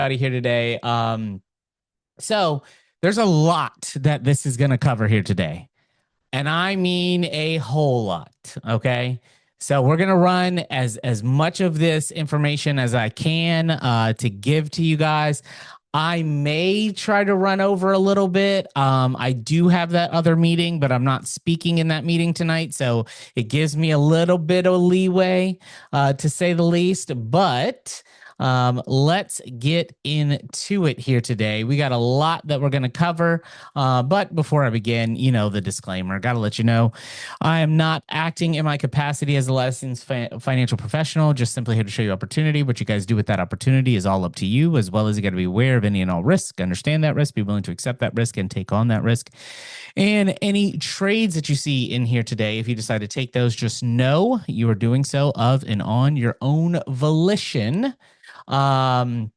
Out of here today. So there's a lot that this is going to cover here today, and I mean a whole lot. Okay, so we're going to run as much of this information as I can to give to you guys. I may try to run over a little bit. I do have that other meeting, but I'm not speaking in that meeting tonight, so it gives me a little bit of leeway, to say the least. But let's get into it here today. We got a lot that we're going to cover. But before I begin, the disclaimer. Got to let you know, I am not acting in my capacity as a licensed financial professional, just simply here to show you opportunity. What you guys do with that opportunity is all up to you, as well as you got to be aware of any and all risk, understand that risk, be willing to accept that risk, and take on that risk. And any trades that you see in here today, if you decide to take those, just know you are doing so of and on your own volition. Um,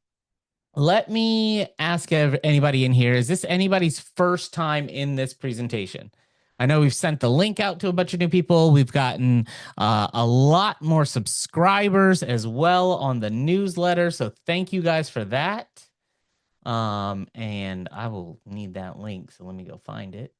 Let me ask anybody in here, is this anybody's first time in this presentation? I know we've sent the link out to a bunch of new people. We've gotten a lot more subscribers as well on the newsletter. So thank you guys for that. And I will need that link. So let me go find it.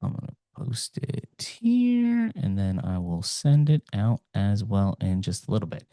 I'm going to post it here, and then I will send it out as well in just a little bit.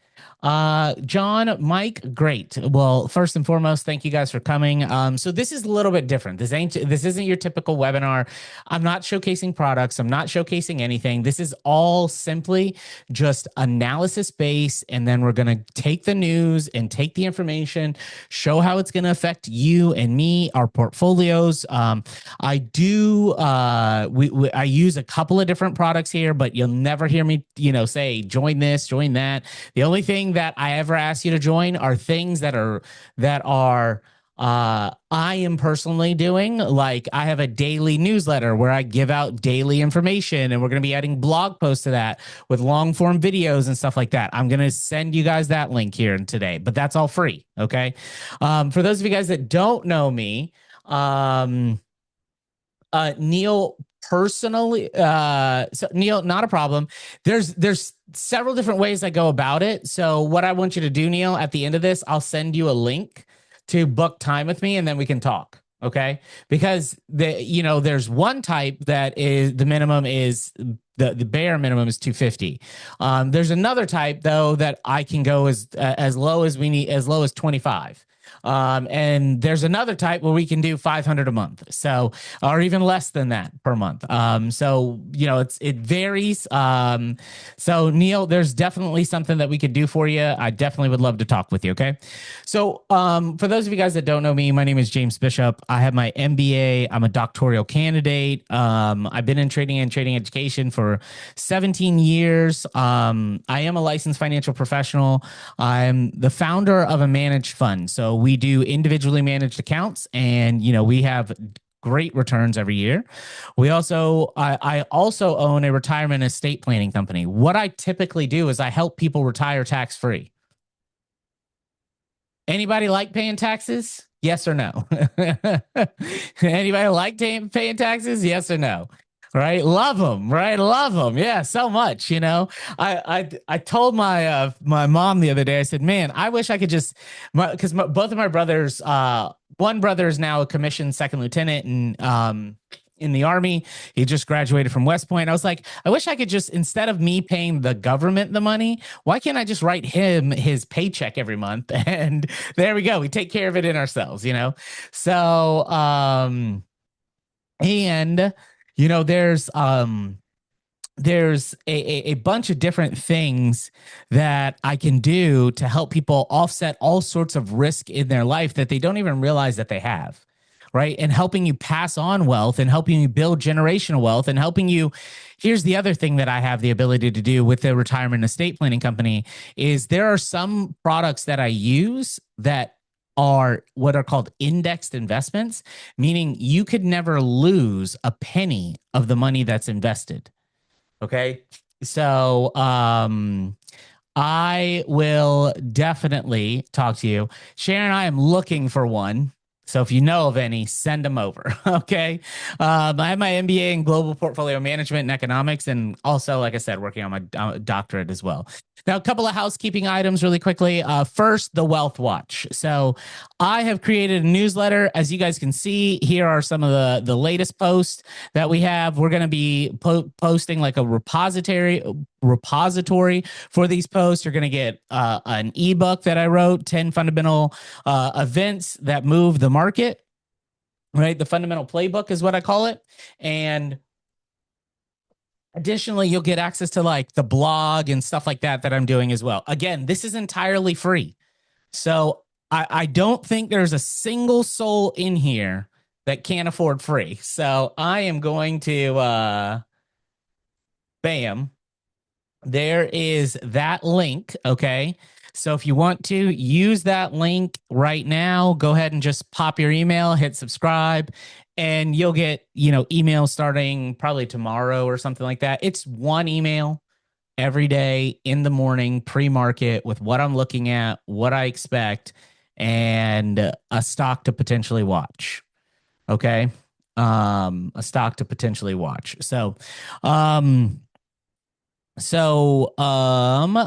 John, Mike, great. Well, first and foremost, thank you guys for coming. So this is a little bit different. This isn't your typical webinar. I'm not showcasing products. I'm not showcasing anything. This is all simply just analysis based, and then we're going to take the news and take the information, show how it's going to affect you and me, our portfolios. I do. I use a couple of different products here, but you'll never hear me, say join this, join that. The only thing that I ever ask you to join are things that are I am personally doing. Like, I have a daily newsletter where I give out daily information, and we're going to be adding blog posts to that with long form videos and stuff like that. I'm going to send you guys that link here today, but that's all free. Okay. For those of you guys that don't know me, Neil personally, so Neil, not a problem. There's several different ways I go about it. So what I want you to do, Neil, at the end of this, I'll send you a link to book time with me, and then we can talk. Okay. Because there's one type that is the minimum is the bare minimum is 250. There's another type though that I can go as low as we need, as low as 25. And there's another type where we can do 500 a month. So, or even less than that per month. So, it varies. So Neil, there's definitely something that we could do for you. I definitely would love to talk with you. Okay. So, for those of you guys that don't know me, my name is James Bishop. I have my MBA. I'm a doctoral candidate. I've been in trading and trading education for 17 years. I am a licensed financial professional. I'm the founder of a managed fund. So we do individually managed accounts, and we have great returns every year. I also own a retirement estate planning company. What I typically do is I help people retire tax free. Anybody like paying taxes? Yes or no? Anybody like paying taxes? Yes or no? Right, love them. Right, love them. Yeah, so much. I told my mom the other day. I said, "Man, I wish I could just," because both of my brothers. One brother is now a commissioned second lieutenant in the Army. He just graduated from West Point. I was like, I wish I could just, instead of me paying the government the money, why can't I just write him his paycheck every month? And there we go. We take care of it in ourselves. So and there's a bunch of different things that I can do to help people offset all sorts of risk in their life that they don't even realize that they have. Right. And helping you pass on wealth, and helping you build generational wealth, and helping you. Here's the other thing that I have the ability to do with the retirement estate planning company is there are some products that I use that are what are called indexed investments, meaning you could never lose a penny of the money that's invested. Okay. So, I will definitely talk to you. Sharon, I am looking for one. So if you know of any, send them over. Okay. I have my MBA in global portfolio management and economics, and also, like I said, working on my doctorate as well. Now, a couple of housekeeping items really quickly. First, the Wealth Watch. So I have created a newsletter. As you guys can see, here are some of the latest posts that we have. We're going to be posting like a repository for these posts. You're going to get an ebook that I wrote, 10 fundamental events that move the market, right? The fundamental playbook is what I call it. And additionally, you'll get access to like the blog and stuff like that I'm doing as well. Again, this is entirely free. So I don't think there's a single soul in here that can't afford free. So I am going to, bam, there is that link. Okay. So if you want to use that link right now, go ahead and just pop your email, hit subscribe, and you'll get, emails starting probably tomorrow or something like that. It's one email every day in the morning, pre-market, with what I'm looking at, what I expect, and a stock to potentially watch. Okay. A stock to potentially watch.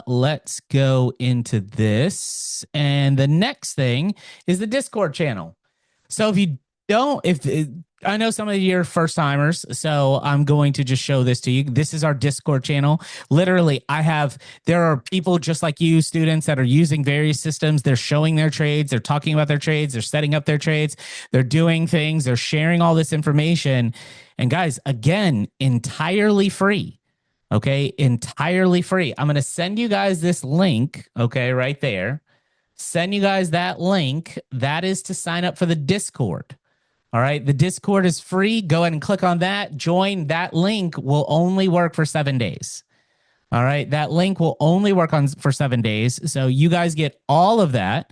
Let's go into this. And the next thing is the Discord channel. So if you don't, I know some of you are first timers, so I'm going to just show this to you. This is our Discord channel. Literally, there are people just like you, students that are using various systems. They're showing their trades. They're talking about their trades. They're setting up their trades. They're doing things. They're sharing all this information. And guys, again, entirely free. Okay, entirely free. I'm going to send you guys this link, okay, right there. Send you guys that link. That is to sign up for the Discord. All right, the Discord is free. Go ahead and click on that. Join. That link will only work for 7 days. All right, that link will only work for 7 days. So you guys get all of that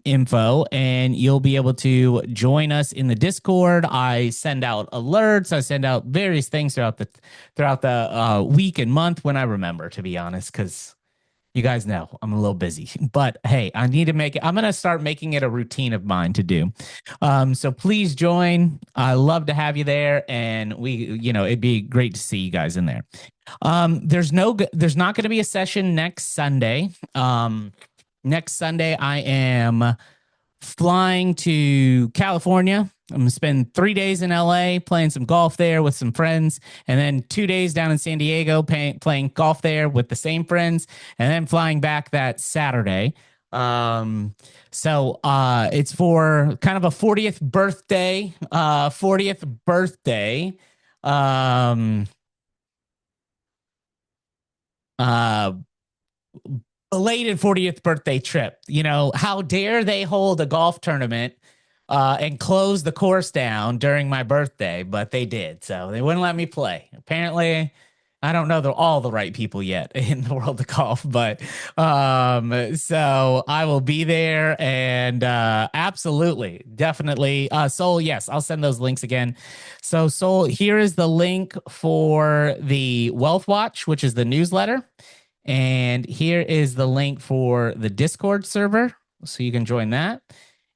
info, and you'll be able to join us in the Discord. I send out alerts. I send out various things throughout the week and month when I remember, to be honest, because you guys know I'm a little busy. But hey, I need to make it. I'm going to start making it a routine of mine to do. So please join. I love to have you there, and it'd be great to see you guys in there. There's not going to be a session next Sunday. Next Sunday, I am flying to California. I'm going to spend 3 days in LA playing some golf there with some friends, and then 2 days down in San Diego playing golf there with the same friends, and then flying back that Saturday. So it's for kind of a 40th birthday. Belated 40th birthday trip. How dare they hold a golf tournament and close the course down during my birthday, but they did. So they wouldn't let me play. Apparently, I don't know all the right people yet in the world of golf, but so I will be there, and absolutely, definitely. Soul, yes, I'll send those links again. So Soul, here is the link for the Wealth Watch, which is the newsletter. And here is the link for the Discord server, so you can join that.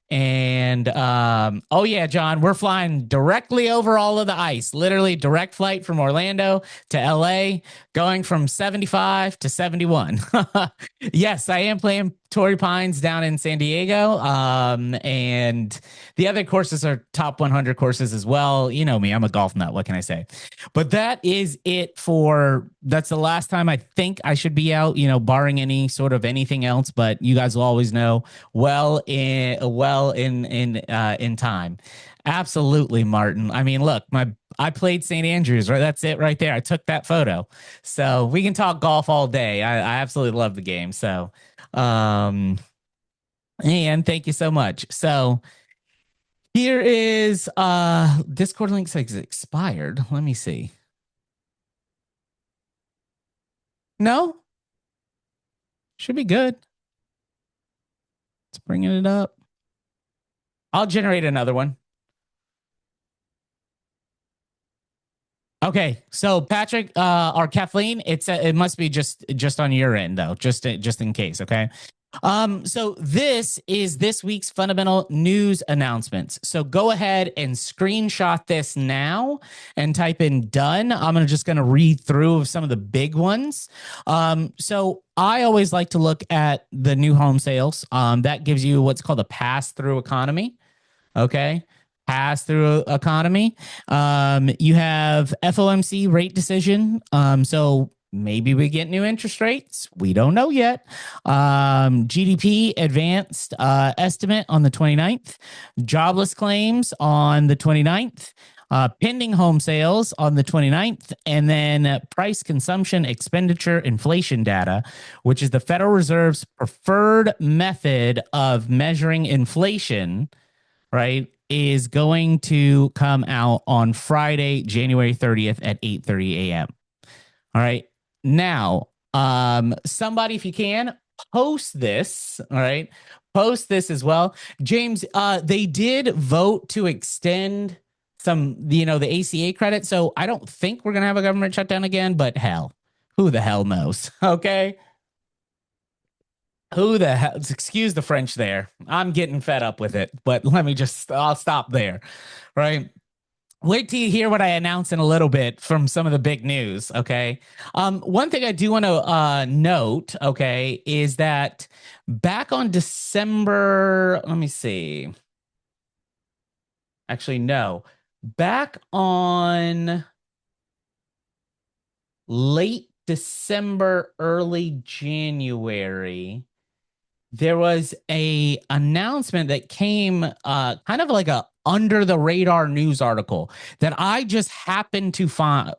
And oh yeah, John, we're flying directly over all of the ice. Literally direct flight from Orlando to LA, going from 75 to 71. Yes, I am playing Torrey Pines down in San Diego. And the other courses are top 100 courses as well. You know me, I'm a golf nut. What can I say? But that is it that's the last time I think I should be out, barring any sort of anything else. But you guys will always know in time. Absolutely, Martin. I mean, look, I played St. Andrews, right? That's it right there. I took that photo. So we can talk golf all day. I absolutely love the game. So, and thank you so much. So here is Discord link says expired. Let me see. No? Should be good. It's bringing it up. I'll generate another one. Okay, so Patrick or Kathleen, it must be just on your end though, just in case. Okay, So this is this week's fundamental news announcements. So go ahead and screenshot this now and type in done. Just gonna read through some of the big ones. So I always like to look at the new home sales. That gives you what's called a pass-through economy. Okay. Pass through economy. You have FOMC rate decision. So maybe we get new interest rates. We don't know yet. GDP advanced estimate on the 29th. Jobless claims on the 29th. Pending home sales on the 29th, and then price consumption expenditure inflation data, which is the Federal Reserve's preferred method of measuring inflation, right, is going to come out on Friday, January 30th at 8:30 a.m. All right. Now, somebody, if you can, post this. All right. Post this as well. James, they did vote to extend the ACA credit. So I don't think we're going to have a government shutdown again, but hell, who the hell knows? Okay. Who the hell? Excuse the French there. I'm getting fed up with it, but I'll stop there. Right. Wait till you hear what I announce in a little bit from some of the big news. Okay. One thing I do want to note, okay, is that back on December, let me see. Actually, no. Back on late December, early January, there was a announcement that came kind of like a under the radar news article that I just happened to find.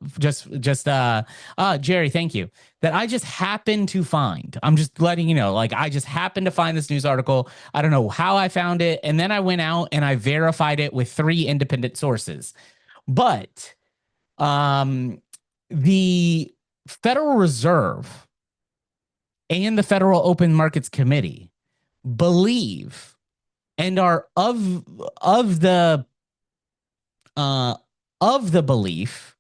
Jerry, thank you. That I just happened to find. I'm just letting you know, like I just happened to find this news article. I don't know how I found it, and then I went out and I verified it with 3 independent sources. But the Federal Reserve and the Federal Open Markets Committee believe and are of the belief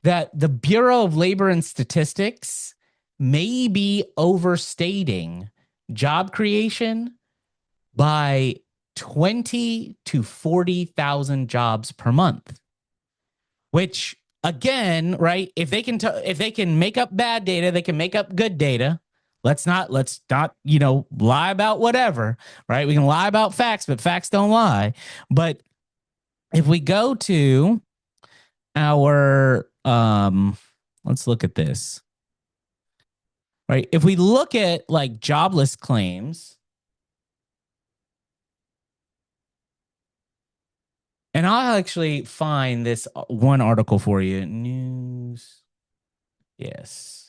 that the Bureau of Labor and Statistics may be overstating job creation by 20 to 40,000 jobs per month, which again, right? If they can make up bad data, they can make up good data. Let's not, lie about whatever, right? We can lie about facts, but facts don't lie. But if we go to our, let's look at this, right? If we look at like jobless claims, and I'll actually find this one article for you. News. Yes.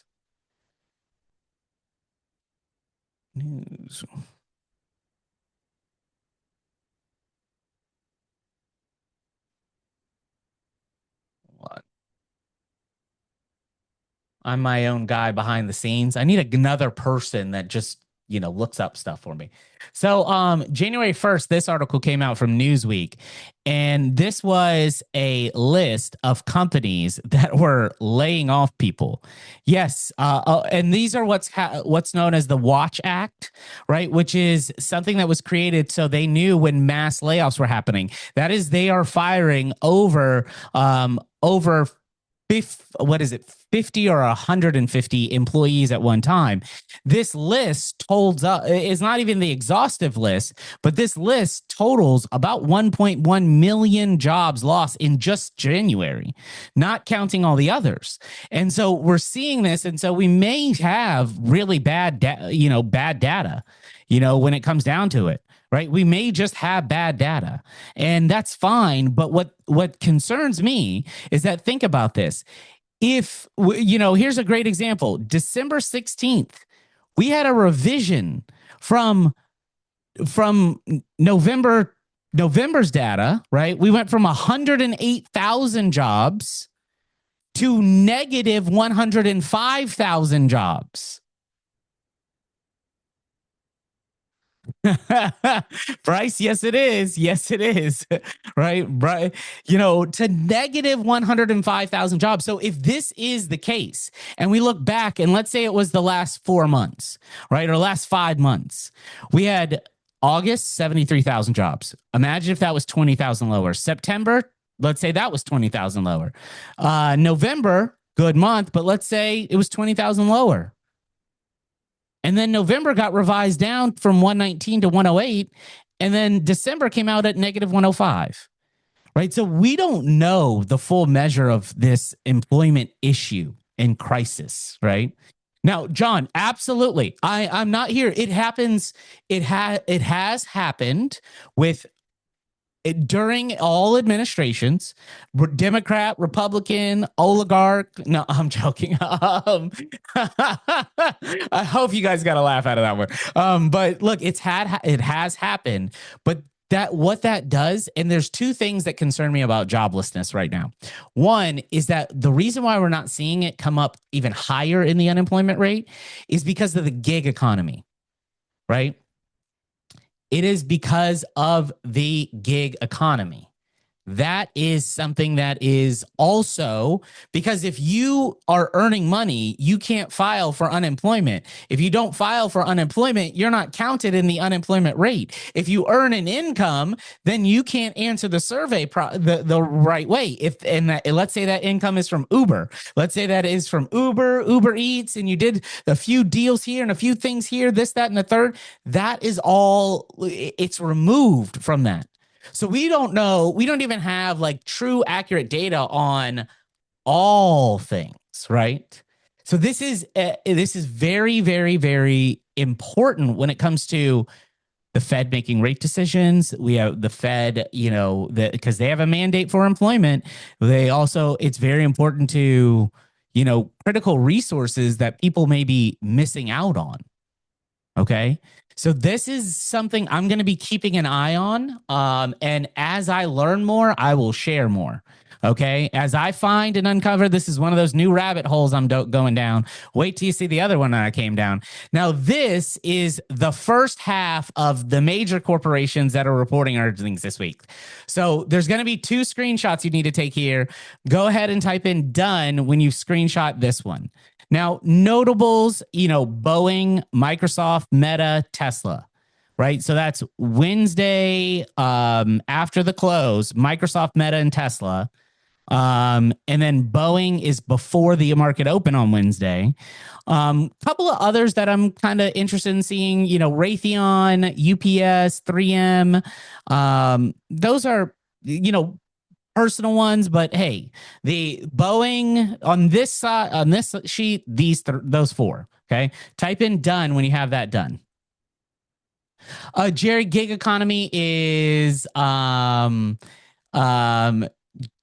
News. What? I'm my own guy behind the scenes. I need another person that just, looks up stuff for me. So, January 1st, this article came out from Newsweek, and this was a list of companies that were laying off people. Yes, and these are what's known as the Watch Act, right? Which is something that was created so they knew when mass layoffs were happening. That is, they are firing over 50 or 150 employees at one time. This list is not even the exhaustive list, but this list totals about 1.1 million jobs lost in just January, not counting all the others. And so we're seeing this, and so we may have really bad data, when it comes down to it. Right? We may just have bad data, and that's fine. But what concerns me is that, think about this. If, here's a great example. December 16th, we had a revision from November's data, right? We went from 108,000 jobs to negative 105,000 jobs. Bryce, yes, it is. Yes, it is. Right. Bryce, to negative 105,000 jobs. So if this is the case, and we look back and let's say it was the last 4 months, right? Or last 5 months, we had August, 73,000 jobs. Imagine if that was 20,000 lower. September, let's say that was 20,000 lower. November, good month, but let's say it was 20,000 lower. And then November got revised down from 119 to 108. And then December came out at negative 105. Right. So we don't know the full measure of this employment issue and crisis. Right. Now, John, absolutely. I'm not here. It happens. It has happened with during all administrations, Democrat, Republican, oligarch. No, I'm joking. I hope you guys got a laugh out of that one. But look, it has happened. But what that does, and there's two things that concern me about joblessness right now. One is that the reason why we're not seeing it come up even higher in the unemployment rate is because of the gig economy, right? It is because of the gig economy. That is something that is also because if you are earning money, you can't file for unemployment. If you don't file for unemployment, you're not counted in the unemployment rate. If you earn an income, then you can't answer the survey the right way. Let's say that income is from Uber. Let's say that is from Uber Eats, and you did a few deals here and a few things here, this, that, and the third. That is all. It's removed from that. So we don't know, we don't even have like true accurate data on all things, right? So this is very, very, very important when it comes to the Fed making rate decisions. We have the Fed, because they have a mandate for employment. It's very important to, critical resources that people may be missing out on. Okay. So this is something I'm going to be keeping an eye on. And as I learn more, I will share more. Okay. As I find and uncover, this is one of those new rabbit holes I'm going down. Wait till you see the other one that I came down. Now, this is the first half of the major corporations that are reporting earnings this week. So there's going to be two screenshots you need to take here. Go ahead and type in done when you screenshot this one. Now, notables, Boeing, Microsoft, Meta, Tesla, right? So that's Wednesday after the close, Microsoft, Meta, and Tesla. And then Boeing is before the market open on Wednesday. Couple of others that I'm kind of interested in seeing, Raytheon, UPS, 3M. Those are, personal ones, but hey, the Boeing on this side, on this sheet, those four. Okay. Type in done when you have that done. Jerry, gig economy is gig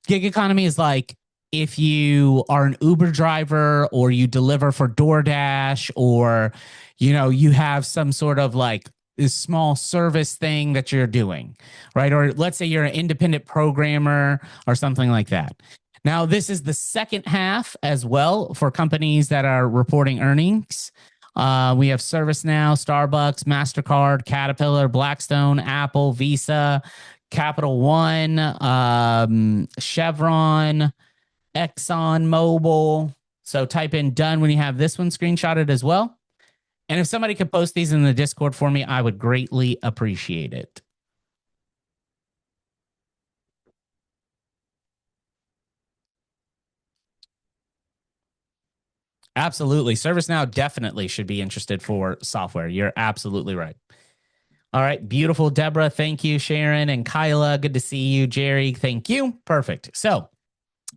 economy is like if you are an Uber driver or you deliver for DoorDash or you have some sort of like this small service thing that you're doing, right? Or let's say you're an independent programmer or something like that. Now, this is the second half as well for companies that are reporting earnings. We have ServiceNow, Starbucks, MasterCard, Caterpillar, Blackstone, Apple, Visa, Capital One, Chevron, ExxonMobil. So type in done when you have this one screenshotted as well. And if somebody could post these in the Discord for me, I would greatly appreciate it. Absolutely. ServiceNow definitely should be interested for software. You're absolutely right. All right. Beautiful, Deborah. Thank you, Sharon and Kyla. Good to see you, Jerry. Thank you. Perfect. So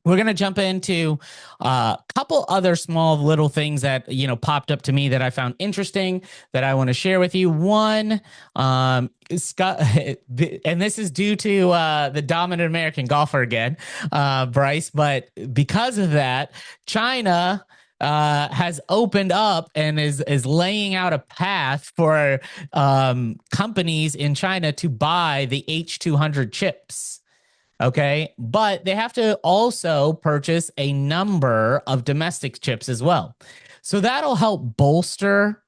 we're going to jump into a couple other small little things that, popped up to me that I found interesting that I want to share with you. One, Scott, and this is due to the dominant American golfer again, Bryce, but because of that, China has opened up and is laying out a path for companies in China to buy the H200 chips. Okay. But they have to also purchase a number of domestic chips as well. So that'll help bolster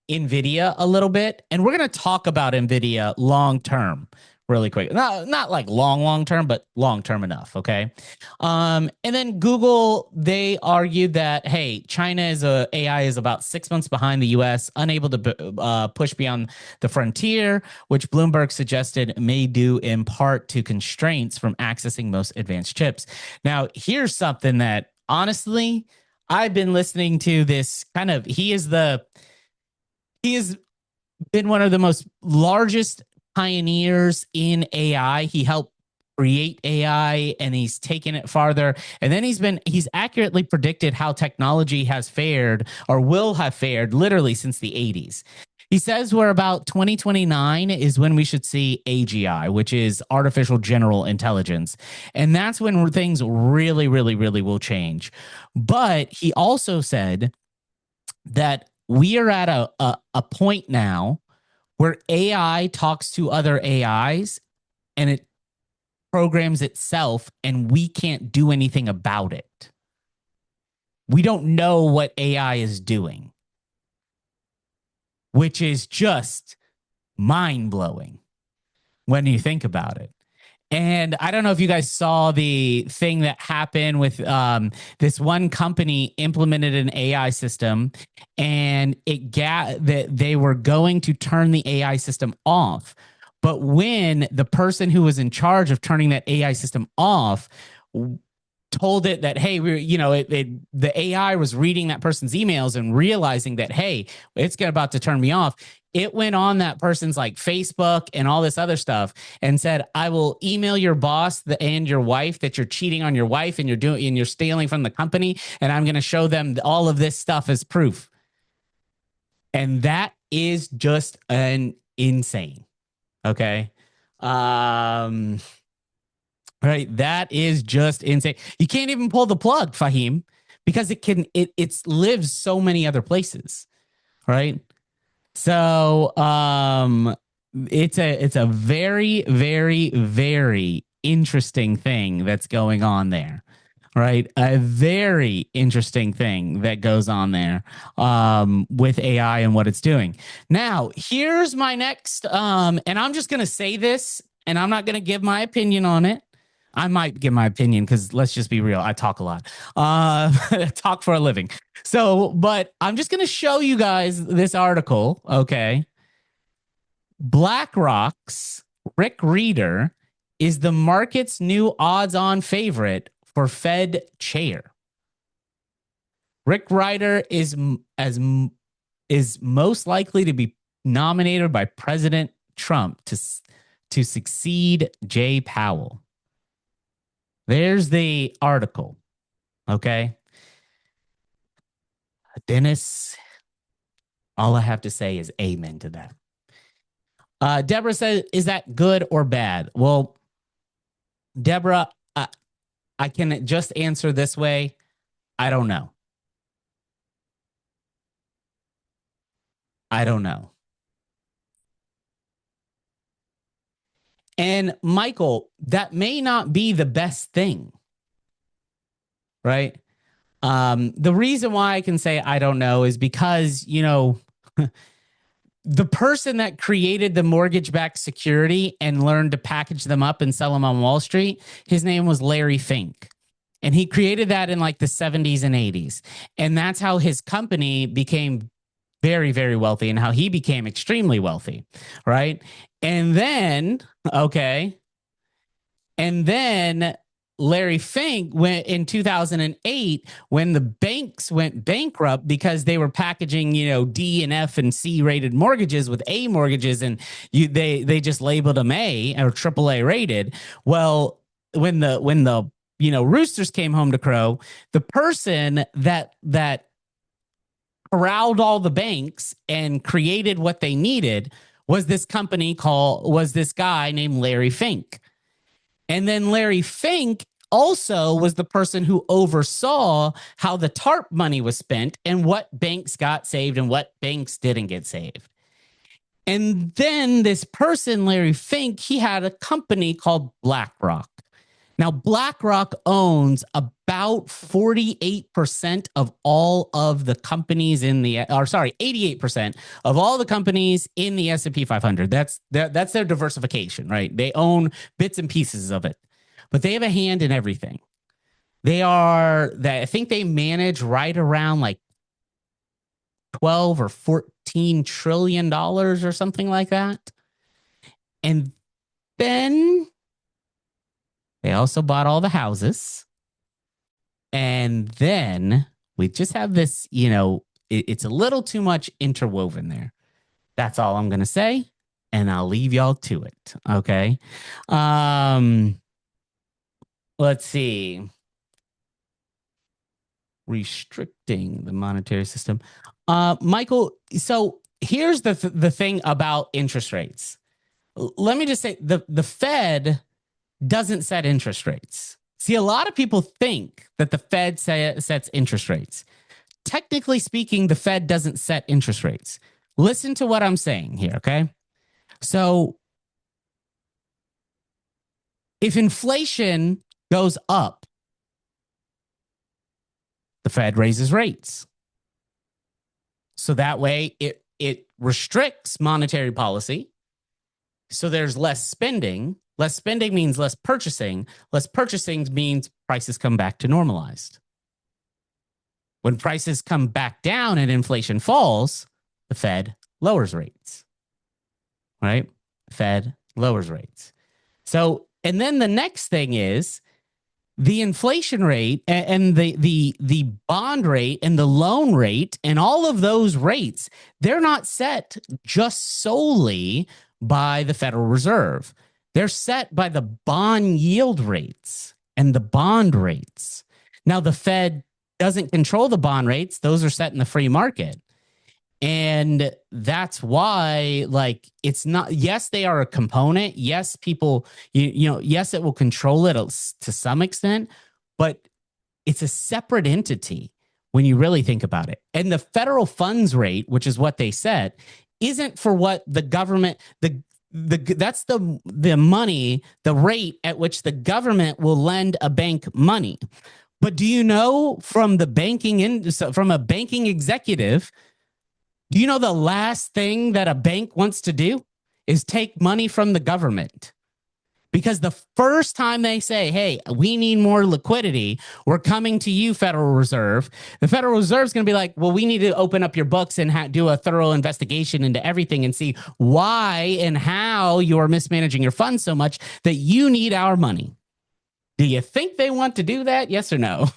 NVIDIA a little bit, and we're going to talk about NVIDIA long term really quick. Not like long term, but long term enough. Okay. And then Google, they argued that, hey, AI is about 6 months behind the US, unable to push beyond the frontier, which Bloomberg suggested may due in part to constraints from accessing most advanced chips. Now, here's something that honestly, I've been listening to this kind of, he has been one of the most largest pioneers in AI. He helped create AI and he's taken it farther. And then he's accurately predicted how technology has fared or will have fared literally since the 80s. He says we're about 2029 is when we should see AGI, which is artificial general intelligence. And that's when things really, really, really will change. But he also said that we are at a point now where AI talks to other AIs and it programs itself, and we can't do anything about it. We don't know what AI is doing, which is just mind blowing when you think about it. And I don't know if you guys saw the thing that happened with this one company implemented an AI system, and that they were going to turn the AI system off. But when the person who was in charge of turning that AI system off told it that, hey, the AI was reading that person's emails and realizing that, hey, it's about to turn me off. It went on that person's like Facebook and all this other stuff and said, I will email your boss and your wife that you're cheating on your wife and you're stealing from the company. And I'm going to show them all of this stuff as proof. And that is just an insane. Okay. Right. That is just insane. You can't even pull the plug, Fahim, because it lives so many other places. Right. So it's a very, very, very interesting thing that's going on there. Right. A very interesting thing that goes on there with AI and what it's doing. Now, here's my next, and I'm just going to say this, and I'm not going to give my opinion on it. I might give my opinion because let's just be real. I talk a lot, talk for a living. So, but I'm just going to show you guys this article. Okay. BlackRock's Rick Rieder is the market's new odds-on favorite for Fed chair. Rick Rieder is most likely to be nominated by President Trump to succeed Jay Powell. There's the article. Okay. Dennis, all I have to say is amen to that. Deborah says, is that good or bad? Well, Deborah, I can just answer this way. I don't know. I don't know. And Michael, that may not be the best thing, right? The reason why I can say I don't know is because, the person that created the mortgage-backed security and learned to package them up and sell them on Wall Street, his name was Larry Fink. And he created that in like the 70s and 80s. And that's how his company became very, very wealthy and how he became extremely wealthy, right? And then, Larry Fink went in 2008 when the banks went bankrupt because they were packaging, D and F and C rated mortgages with A mortgages, and they just labeled them A or AAA rated. Well, when the roosters came home to crow, the person that corralled all the banks and created what they needed was this guy named Larry Fink. And then Larry Fink also was the person who oversaw how the TARP money was spent and what banks got saved and what banks didn't get saved. And then this person, Larry Fink, he had a company called BlackRock. Now, BlackRock owns about 48% of all of the companies in the, or sorry, 88% of all the companies in the S&P 500. That's their diversification, right? They own bits and pieces of it, but they have a hand in everything. I think they manage right around like 12 or 14 trillion dollars or something like that. And then they also bought all the houses. And then we just have this, it's a little too much interwoven there. That's all I'm going to say. And I'll leave y'all to it. Okay. Let's see. Restricting the monetary system. Michael, so here's the thing about interest rates. Let me just say the Fed doesn't set interest rates. See, a lot of people think that the Fed sets interest rates. Technically speaking, the Fed doesn't set interest rates. Listen to what I'm saying here, okay? So if inflation goes up, the Fed raises rates. So that way it restricts monetary policy. So there's less spending. Less spending means less purchasing. Less purchasing means prices come back to normalized. When prices come back down and inflation falls, the Fed lowers rates, right? Fed lowers rates. So, and then the next thing is the inflation rate and the bond rate and the loan rate and all of those rates, they're not set just solely by the Federal Reserve. They're set by the bond yield rates and the bond rates. Now, the Fed doesn't control the bond rates. Those are set in the free market. And that's why, like, it's not, yes, they are a component. Yes, people, yes, it will control it to some extent, but it's a separate entity when you really think about it. And the federal funds rate, which is what they set, isn't for what the government, that's the money, the rate at which the government will lend a bank money. But do you know from a banking executive, do you know the last thing that a bank wants to do is take money from the government? Because the first time they say, hey, we need more liquidity, we're coming to you, Federal Reserve, the Federal Reserve is going to be like, well, we need to open up your books and do a thorough investigation into everything and see why and how you're mismanaging your funds so much that you need our money. Do you think they want to do that? Yes or no?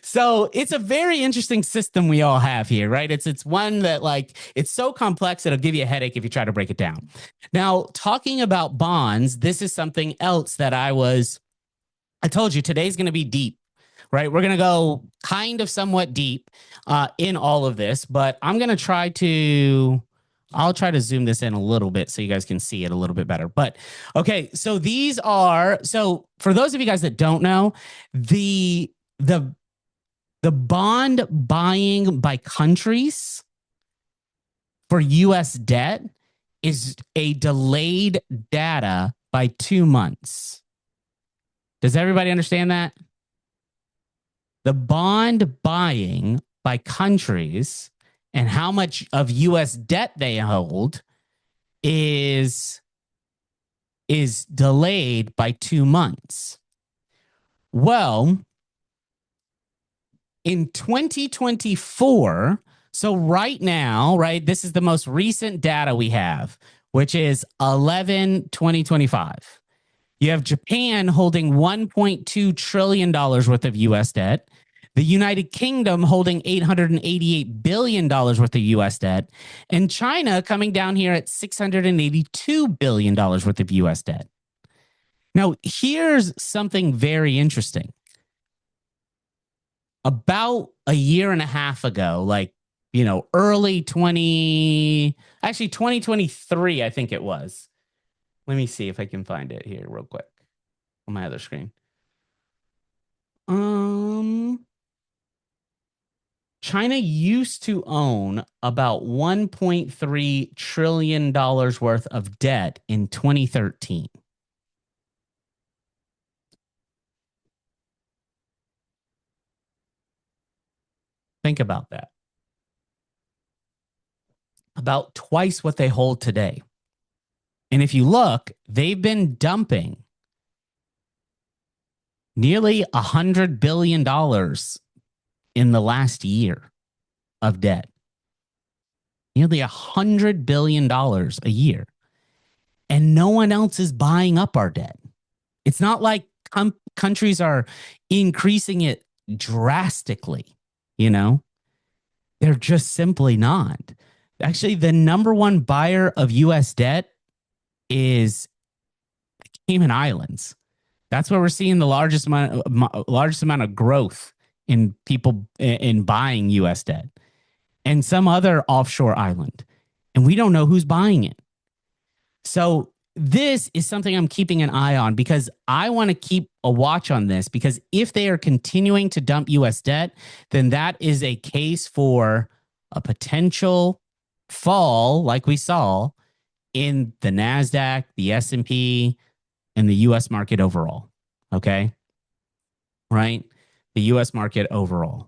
So it's a very interesting system we all have here, right? It's one that, like, it's so complex it'll give you a headache if you try to break it down. Now, talking about bonds, this is something else that I told you today's going to be deep, right? We're going to go kind of somewhat deep in all of this, but I'm going to I'll try to zoom this in a little bit so you guys can see it a little bit better. But okay, so so for those of you guys that don't know, the bond buying by countries for US debt is a delayed data by 2 months. Does everybody understand that? The bond buying by countries and how much of US debt they hold is delayed by 2 months. Well, in 2024, so right now, right, this is the most recent data we have, which is 11/2025. You have Japan holding $1.2 trillion worth of US debt. The United Kingdom holding $888 billion worth of US debt, and China coming down here at $682 billion worth of US debt. Now, here's something very interesting. About a year and a half ago, like, early 2023, I think it was. Let me see if I can find it here real quick on my other screen. China used to own about $1.3 trillion worth of debt in 2013. Think about that. About twice what they hold today. And if you look, they've been dumping nearly $100 billion in the last year of debt. Nearly $100 billion a year. And no one else is buying up our debt. It's not like countries are increasing it drastically, you know? They're just simply not. Actually, the number one buyer of US debt is Cayman Islands. That's where we're seeing the largest amount of growth in people in buying US debt, and some other offshore island. And we don't know who's buying it. So this is something I'm keeping an eye on because I want to keep a watch on this, because if they are continuing to dump US debt, then that is a case for a potential fall like we saw in the NASDAQ, the S&P, and the US market overall. Okay? Right? The US market overall.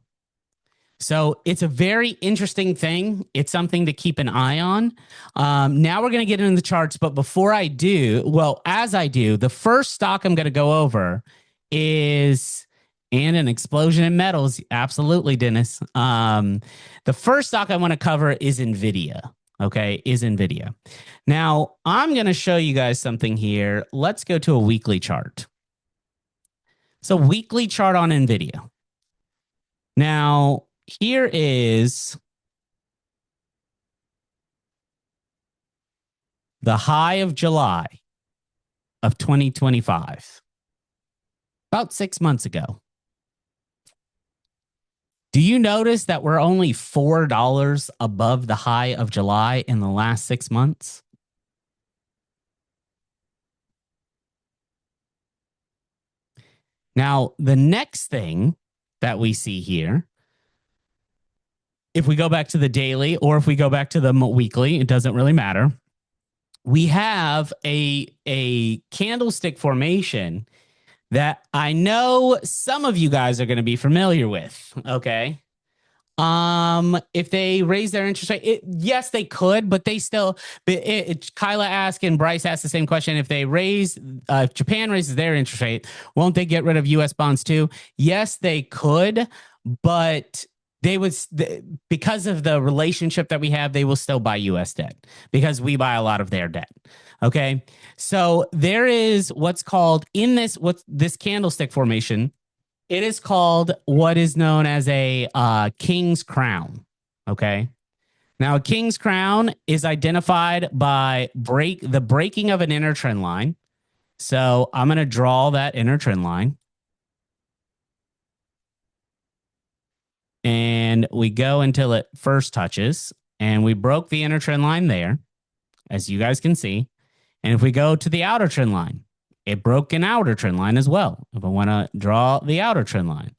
So it's a very interesting thing. It's something to keep an eye on. Now we're going to get into the charts. But before I do, well, as I do, the first stock I'm going to go over is, and an explosion in metals. Absolutely, Dennis. The first stock I want to cover is NVIDIA. Okay, is NVIDIA. Now, I'm going to show you guys something here. Let's go to a weekly chart. So weekly chart on NVIDIA. Now, here is the high of July of 2025, about 6 months ago. Do you notice that we're only $4 above the high of July in the last 6 months? Now, the next thing that we see here, if we go back to the daily or if we go back to the weekly, it doesn't really matter. We have a candlestick formation that I know some of you guys are going to be familiar with. Okay. If they raise their interest rate, yes, they could, but they still. Kyla asked and Bryce asked the same question. If they raise, if Japan raises their interest rate, won't they get rid of U.S. bonds too? Yes, they could, but they would, because of the relationship that we have, they will still buy U.S. debt because we buy a lot of their debt. Okay, so there is what's called in this candlestick formation. It is called what is known as a king's crown. Okay, now a king's crown is identified by the breaking of an inner trend line. So I'm going to draw that inner trend line. And we go until it first touches, and we broke the inner trend line there, as you guys can see. And if we go to the outer trend line, it broke an outer trend line as well. If I want to draw the outer trend line,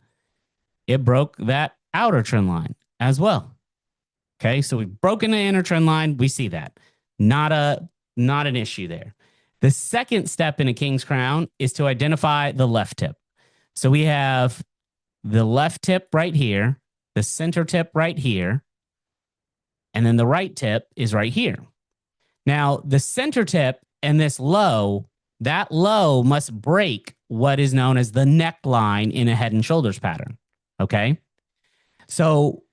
it broke that outer trend line as well. Okay, so we've broken the inner trend line. We see that. Not an issue there. The second step in a king's crown is to identify the left tip. So we have the left tip right here, the center tip right here, and then the right tip is right here. Now, the center tip and this low, that low must break what is known as the neckline in a head and shoulders pattern. Okay? So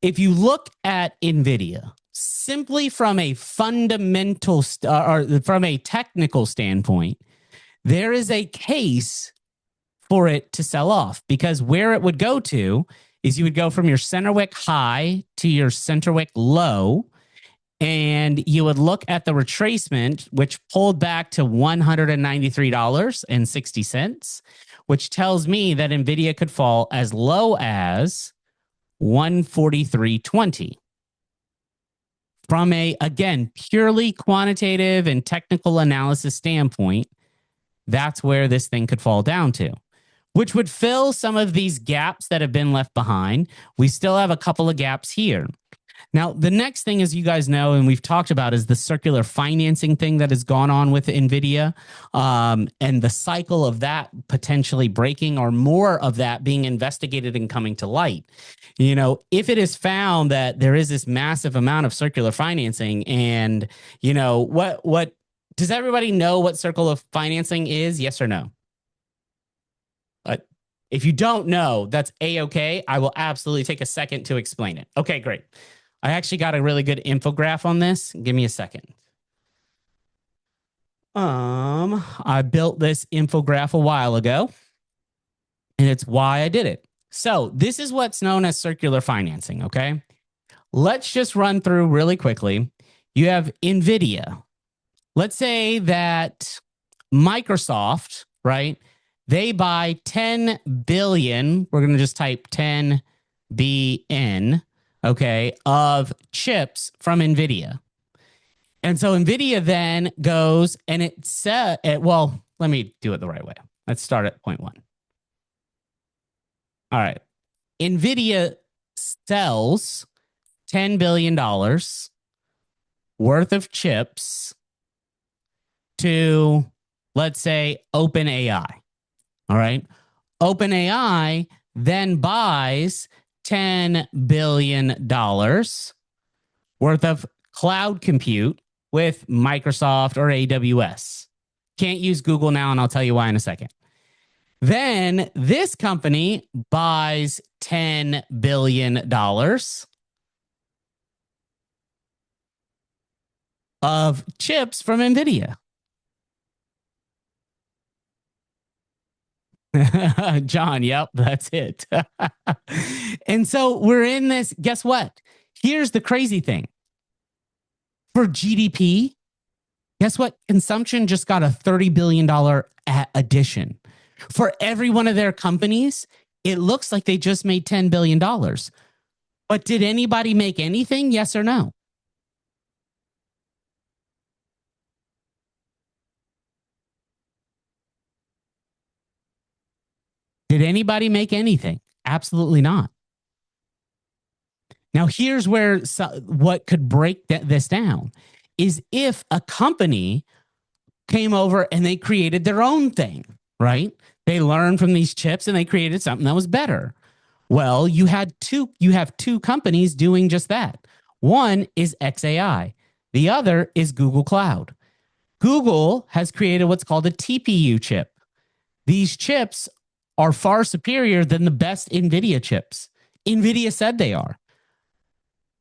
if you look at NVIDIA, simply from a fundamental or from a technical standpoint, there is a case for it to sell off, because where it would go to is you would go from your center wick high to your center wick low, and you would look at the retracement, which pulled back to $193.60, which tells me that NVIDIA could fall as low as $143.20. From a, again, purely quantitative and technical analysis standpoint, that's where this thing could fall down to, which would fill some of these gaps that have been left behind. We still have a couple of gaps here. Now, the next thing, as you guys know, and we've talked about, is the circular financing thing that has gone on with NVIDIA, and the cycle of that potentially breaking, or more of that being investigated and coming to light. You know, if it is found that there is this massive amount of circular financing, and, you know, what does everybody know what circular financing is? Yes or no? If you don't know, that's A-okay. I will absolutely take a second to explain it. Okay, great. I actually got a really good infograph on this. Give me a second. I built this infograph a while ago, and it's why I did it. So this is what's known as circular financing, okay? Let's just run through really quickly. You have NVIDIA. Let's say that Microsoft, right? They buy 10 billion, we're going to just type 10 BN, okay, of chips from NVIDIA. And so NVIDIA then goes and it said, well, let me do it the right way. Let's start at point one. All right. NVIDIA sells $10 billion worth of chips to, let's say, OpenAI. All right. OpenAI then buys $10 billion worth of cloud compute with Microsoft or AWS. Can't use Google now, and I'll tell you why in a second. Then this company buys $10 billion of chips from NVIDIA. John, yep, that's it. And so we're in this. Guess what? Here's the crazy thing. For GDP, guess what? Consumption just got a $30 billion addition. For every one of their companies, it looks like they just made $10 billion. But did anybody make anything? Yes or no? Did anybody make anything? Absolutely not. Now, here's where what could break this down is if a company came over and they created their own thing, right? They learned from these chips and they created something that was better. Well, you have two companies doing just that. One is xAI. The other is Google Cloud. Google has created what's called a TPU chip. These chips are far superior than the best NVIDIA chips. NVIDIA said they are.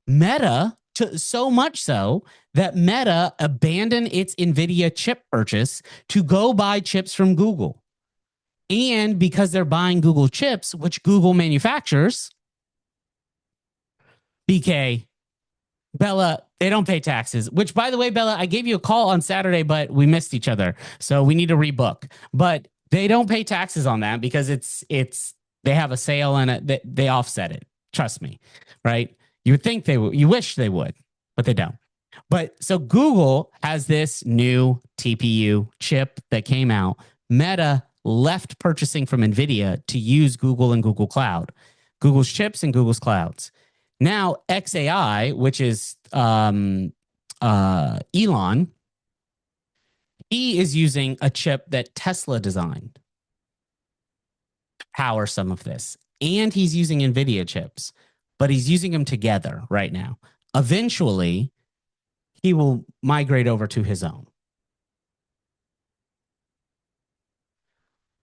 Meta, so much so that Meta abandoned its NVIDIA chip purchase to go buy chips from Google. And because they're buying Google chips, which Google manufactures, BK, Bella, they don't pay taxes, which, by the way, Bella, I gave you a call on Saturday, but we missed each other. So we need to rebook. But they don't pay taxes on that because they have a sale and they offset it. Trust me, right? You would think they would, you wish they would, but they don't. But so Google has this new TPU chip that came out. Meta left purchasing from NVIDIA to use Google and Google Cloud, Google's chips and Google's clouds. Now, xAI, which is Elon, he is using a chip that Tesla designed to power some of this. And he's using NVIDIA chips, but he's using them together right now. Eventually, he will migrate over to his own.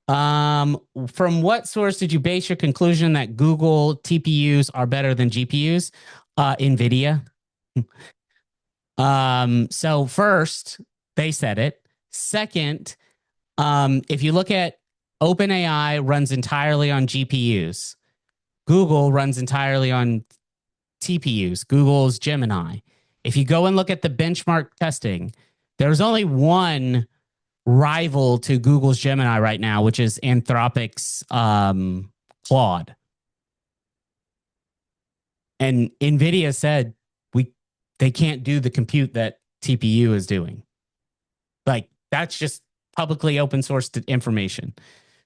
From what source did you base your conclusion that Google TPUs are better than GPUs? NVIDIA. So first, they said it. Second, if you look at OpenAI runs entirely on GPUs. Google runs entirely on TPUs, Google's Gemini. If you go and look at the benchmark testing, there's only one rival to Google's Gemini right now, which is Anthropic's Claude. And NVIDIA said they can't do the compute that TPU is doing. Like, that's just publicly open source information.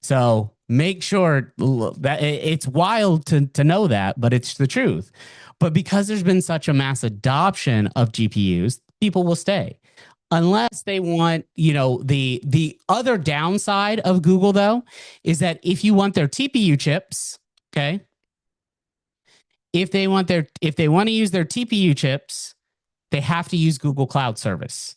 So make sure that it's wild to know that, but it's the truth. But because there's been such a mass adoption of GPUs, people will stay unless they want, the other downside of Google though is that if you want their TPU chips, okay, if they want to use their TPU chips, they have to use Google Cloud Service.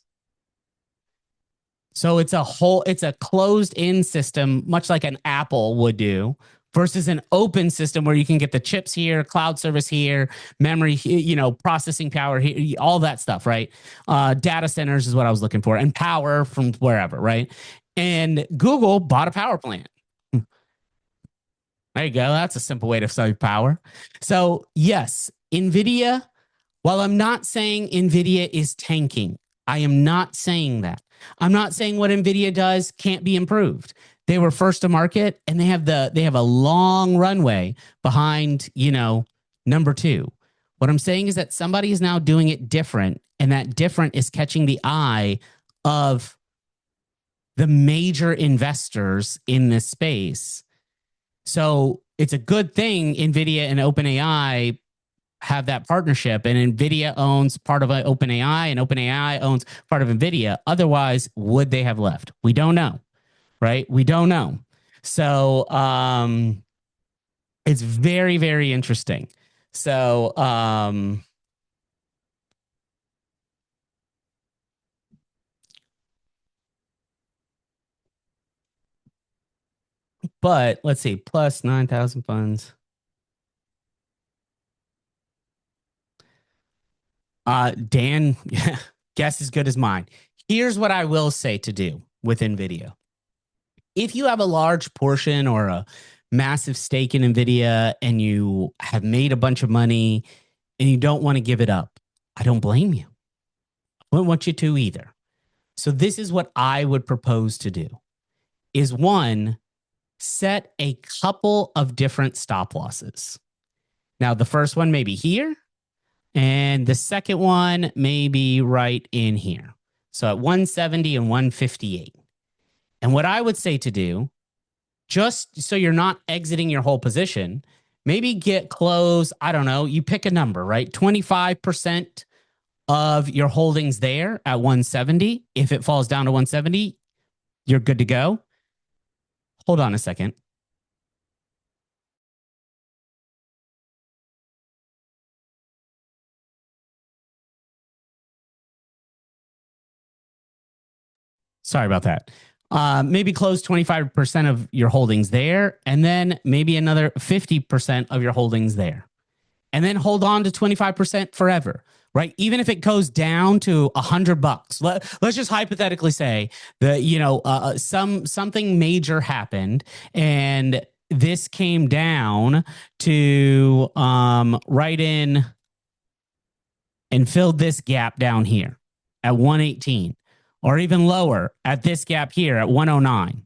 So it's a closed in system, much like an Apple would do, versus an open system where you can get the chips here, cloud service here, memory, processing power here, all that stuff, right? Data centers is what I was looking for, and power from wherever, right? And Google bought a power plant. There you go. That's a simple way to save power. So yes, NVIDIA, while I'm not saying NVIDIA is tanking, I am not saying that. I'm not saying what NVIDIA does can't be improved. They were first to market and they have a long runway behind, number two. What I'm saying is that somebody is now doing it different, and that different is catching the eye of the major investors in this space. So it's a good thing NVIDIA and OpenAI have that partnership, and NVIDIA owns part of OpenAI and OpenAI owns part of NVIDIA. Otherwise, would they have left? We don't know, right? We don't know. So it's very, very interesting. So but let's see, plus 9,000 funds. Dan, guess as good as mine. Here's what I will say to do with NVIDIA. If you have a large portion or a massive stake in NVIDIA and you have made a bunch of money and you don't want to give it up, I don't blame you. I wouldn't want you to either. So this is what I would propose to do is one, set a couple of different stop losses. Now, the first one may be here, and the second one may be right in here. So at 170 and 158. And what I would say to do, just so you're not exiting your whole position, maybe get close, I don't know, you pick a number, right? 25% of your holdings there at 170. If it falls down to 170, you're good to go. Hold on a second. Sorry about that. Maybe close 25% of your holdings there, and then maybe another 50% of your holdings there. And then hold on to 25% forever, right? Even if it goes down to $100, let's just hypothetically say that, something major happened and this came down to right in and filled this gap down here at 118, or even lower at this gap here at 109,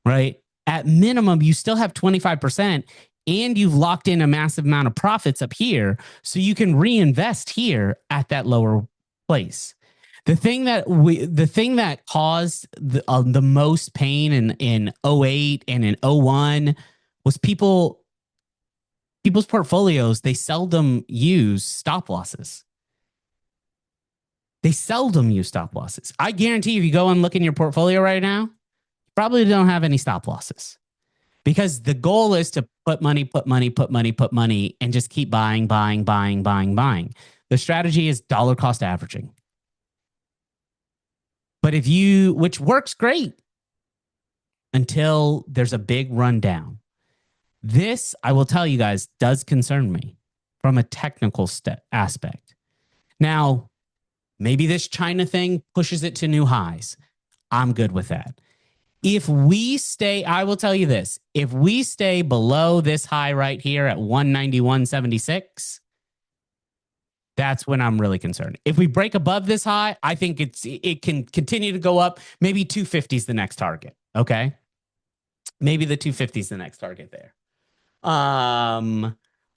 right? At minimum, you still have 25%, and you've locked in a massive amount of profits up here, so you can reinvest here at that lower place. The thing that caused the most pain in 08 and in 01 was people's portfolios. They seldom use stop losses. They seldom use stop losses. I guarantee if you go and look in your portfolio right now, you probably don't have any stop losses, because the goal is to put money, and just keep buying. The strategy is dollar cost averaging. But which works great until there's a big rundown. This, I will tell you guys, does concern me from a technical aspect. Now, maybe this China thing pushes it to new highs. I'm good with that. If we stay, I will tell you this, if we stay below this high right here at 191.76, that's when I'm really concerned. If we break above this high, I think it can continue to go up. Maybe 250 is the next target. Okay. Maybe the 250 is the next target there.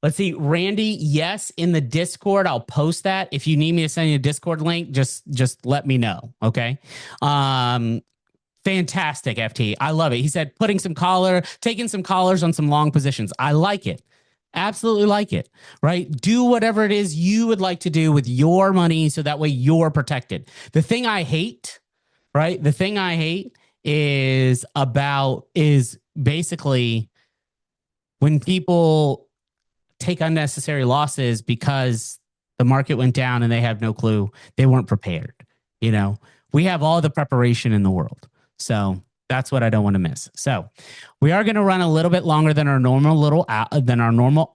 Let's see, Randy. Yes, in the Discord, I'll post that. If you need me to send you a Discord link, just let me know. Okay. Fantastic, FT. I love it. He said taking some collars on some long positions. I like it. Absolutely like it, right? Do whatever it is you would like to do with your money so that way you're protected. The thing I hate, right? The thing I hate is basically when people take unnecessary losses because the market went down and they have no clue. They weren't prepared. You know, we have all the preparation in the world. So that's what I don't want to miss. So we are going to run a little bit longer than our normal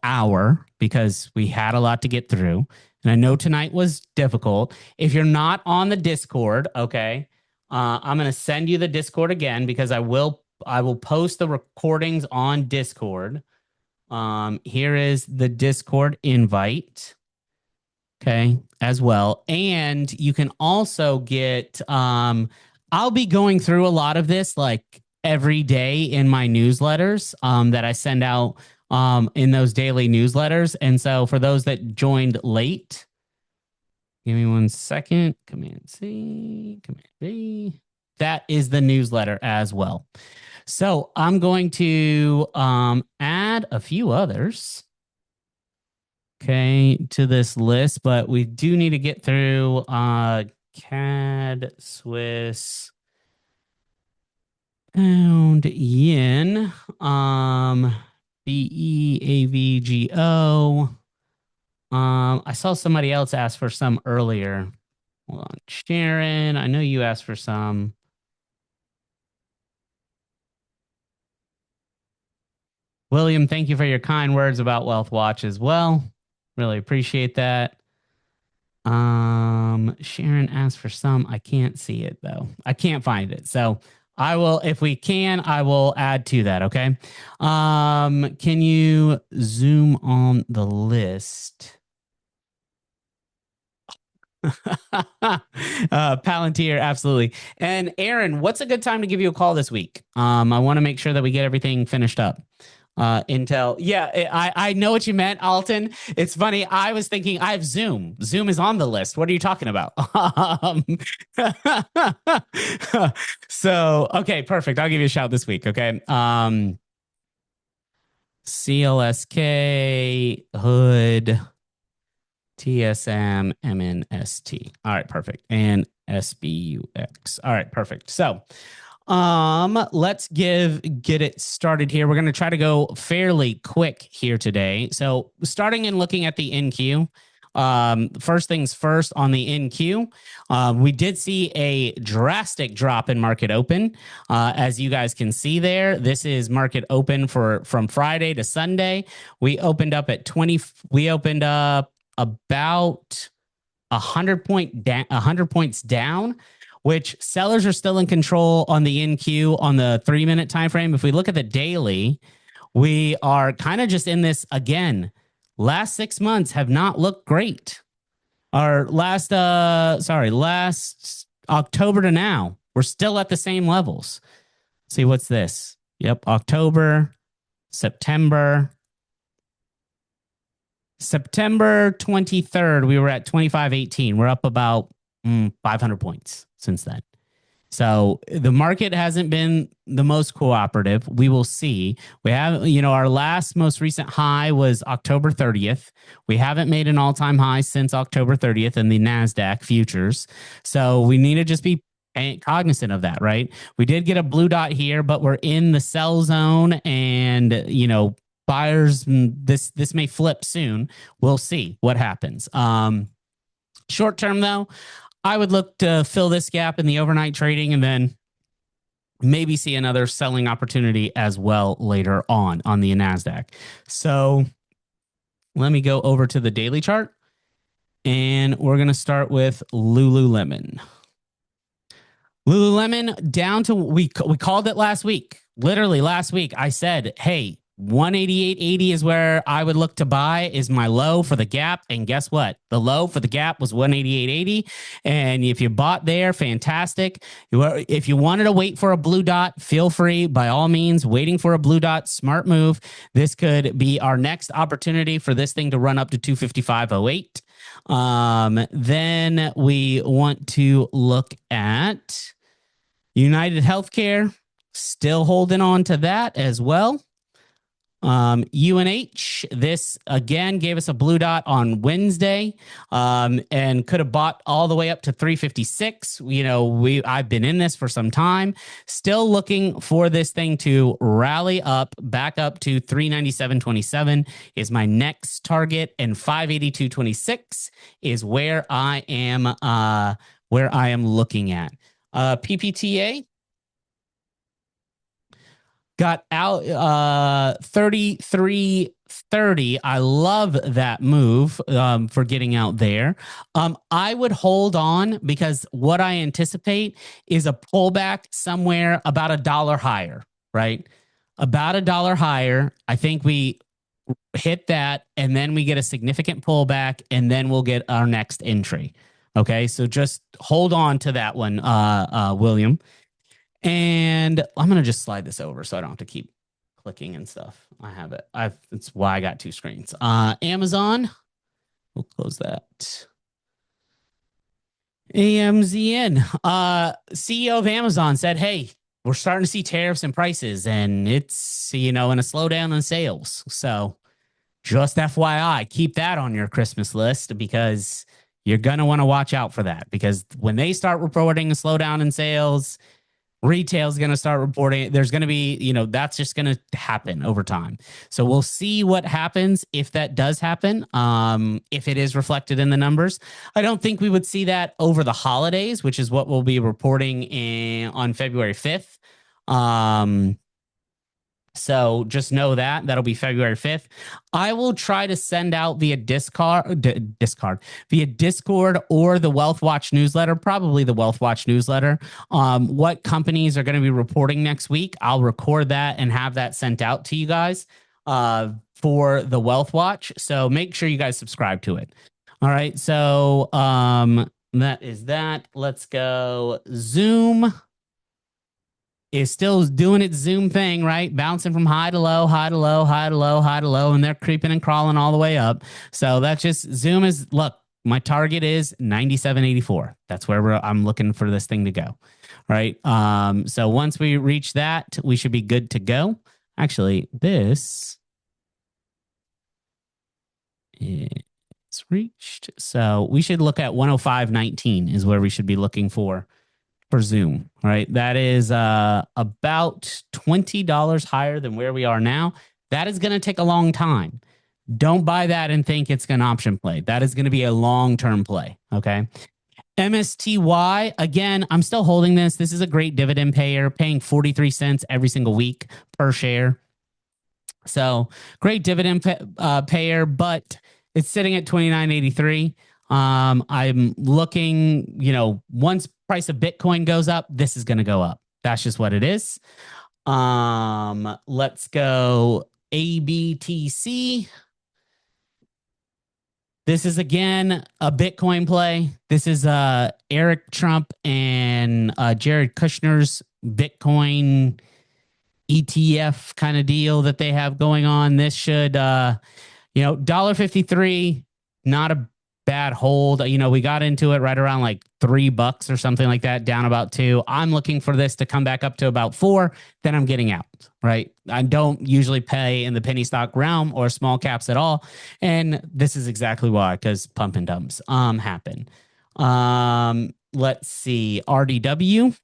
hour because we had a lot to get through. And I know tonight was difficult. If you're not on the Discord, okay, I'm going to send you the Discord again because I will post the recordings on Discord. Here is the Discord invite. Okay, as well. And you can also get, I'll be going through a lot of this like every day in my newsletters that I send out in those daily newsletters. And so for those that joined late, give me 1 second. Command C, Command V. That is the newsletter as well. So I'm going to add a few others, okay, to this list, but we do need to get through CAD, Swiss, pound, yen, BEAVGO. I saw somebody else ask for some earlier. Hold on, Sharon, I know you asked for some. William, thank you for your kind words about Wealth Watch as well. Really appreciate that. Sharon asked for some. I can't see it though. I can't find it. So I will, if we can, I will add to that. Okay. Can you zoom on the list? Palantir, absolutely. And Aaron, what's a good time to give you a call this week? I want to make sure that we get everything finished up. Intel. Yeah, I know what you meant, Alton. It's funny. I was thinking I have Zoom. Zoom is on the list. What are you talking about? So, okay, perfect. I'll give you a shout this week. Okay. CLSK, Hood, TSM, MNST. All right, perfect. And SBUX. All right, perfect. So, let's get it started here. We're going to try to go fairly quick here today. So starting and looking at the NQ, first things first on the NQ, we did see a drastic drop in market open. As you guys can see there, this is market open from Friday to Sunday. We opened up at 20. We opened up about 100 points down, which sellers are still in control on the NQ on the 3-minute time frame. If we look at the daily, we are kind of just in this again. Last 6 months have not looked great. Our last October to now, we're still at the same levels. See, what's this? Yep, October, September 23rd, we were at 25.18. We're up about 500 points since then. So the market hasn't been the most cooperative. We will see. We have, our most recent high was October 30th. We haven't made an all-time high since October 30th in the NASDAQ futures. So we need to just be cognizant of that, right? We did get a blue dot here, but we're in the sell zone and, buyers, this may flip soon. We'll see what happens. Short term, though, I would look to fill this gap in the overnight trading and then maybe see another selling opportunity as well later on the NASDAQ. So let me go over to the daily chart, and we're going to start with Lululemon. Lululemon down to, we called it last week. Literally last week, I said, hey, 188.80 is where I would look to buy, is my low for the gap. And guess what? The low for the gap was 188.80. And if you bought there, fantastic. If you wanted to wait for a blue dot, feel free, by all means. Waiting for a blue dot, smart move. This could be our next opportunity for this thing to run up to 255.08. Then we want to look at, United Healthcare, still holding on to that as well. UNH, this again gave us a blue dot on Wednesday, and could have bought all the way up to 356. I've been in this for some time, still looking for this thing to rally up back up to 397.27 is my next target, and 582.26 is where I am looking at. PPTA got out 33.30. I love that move for getting out there. I would hold on because what I anticipate is a pullback somewhere about $1 higher, right? About $1 higher. I think we hit that, and then we get a significant pullback, and then we'll get our next entry. Okay, so just hold on to that one, William. And I'm going to just slide this over so I don't have to keep clicking and stuff. I have it. That's why I got two screens. Amazon. We'll close that. AMZN. CEO of Amazon said, hey, we're starting to see tariffs and prices, and it's, in a slowdown in sales. So just FYI, keep that on your Christmas list because you're going to want to watch out for that, because when they start reporting a slowdown in sales, retail is going to start reporting. There's going to be, that's just going to happen over time. So we'll see what happens if that does happen, if it is reflected in the numbers. I don't think we would see that over the holidays, which is what we'll be reporting on February 5th. So just know that that'll be February 5th. I will try to send out via Discord or the Wealth Watch newsletter, probably the Wealth Watch newsletter, what companies are going to be reporting next week. I'll record that and have that sent out to you guys for the Wealth Watch. So make sure you guys subscribe to it. All right. So that is that. Let's go. Zoom is still doing its Zoom thing, right? Bouncing from high to low, high to low, high to low, high to low, and they're creeping and crawling all the way up. So that's just Zoom is, look, my target is 97.84. That's where I'm looking for this thing to go, right? So once we reach that, we should be good to go. Actually, this is reached. So we should look at 105.19 is where we should be looking for Zoom, right? That is about $20 higher than where we are now. That is going to take a long time. Don't buy that and think it's an option play. That is going to be a long-term play, okay? MSTY, again, I'm still holding this. This is a great dividend payer, paying 43 cents every single week per share. So great dividend payer, but it's sitting at 29.83. I'm looking, once price of Bitcoin goes up, this is going to go up. That's just what it is. Let's go ABTC. This is again a Bitcoin play. This is Eric Trump and Jared Kushner's Bitcoin ETF kind of deal that they have going on. This should, $1.53, not a bad hold. We got into it right around like $3 or something like that, down about $2. I'm looking for this to come back up to about $4. Then I'm getting out, right? I don't usually pay in the penny stock realm or small caps at all. And this is exactly why, because pump and dumps happen. Let's see. RDW,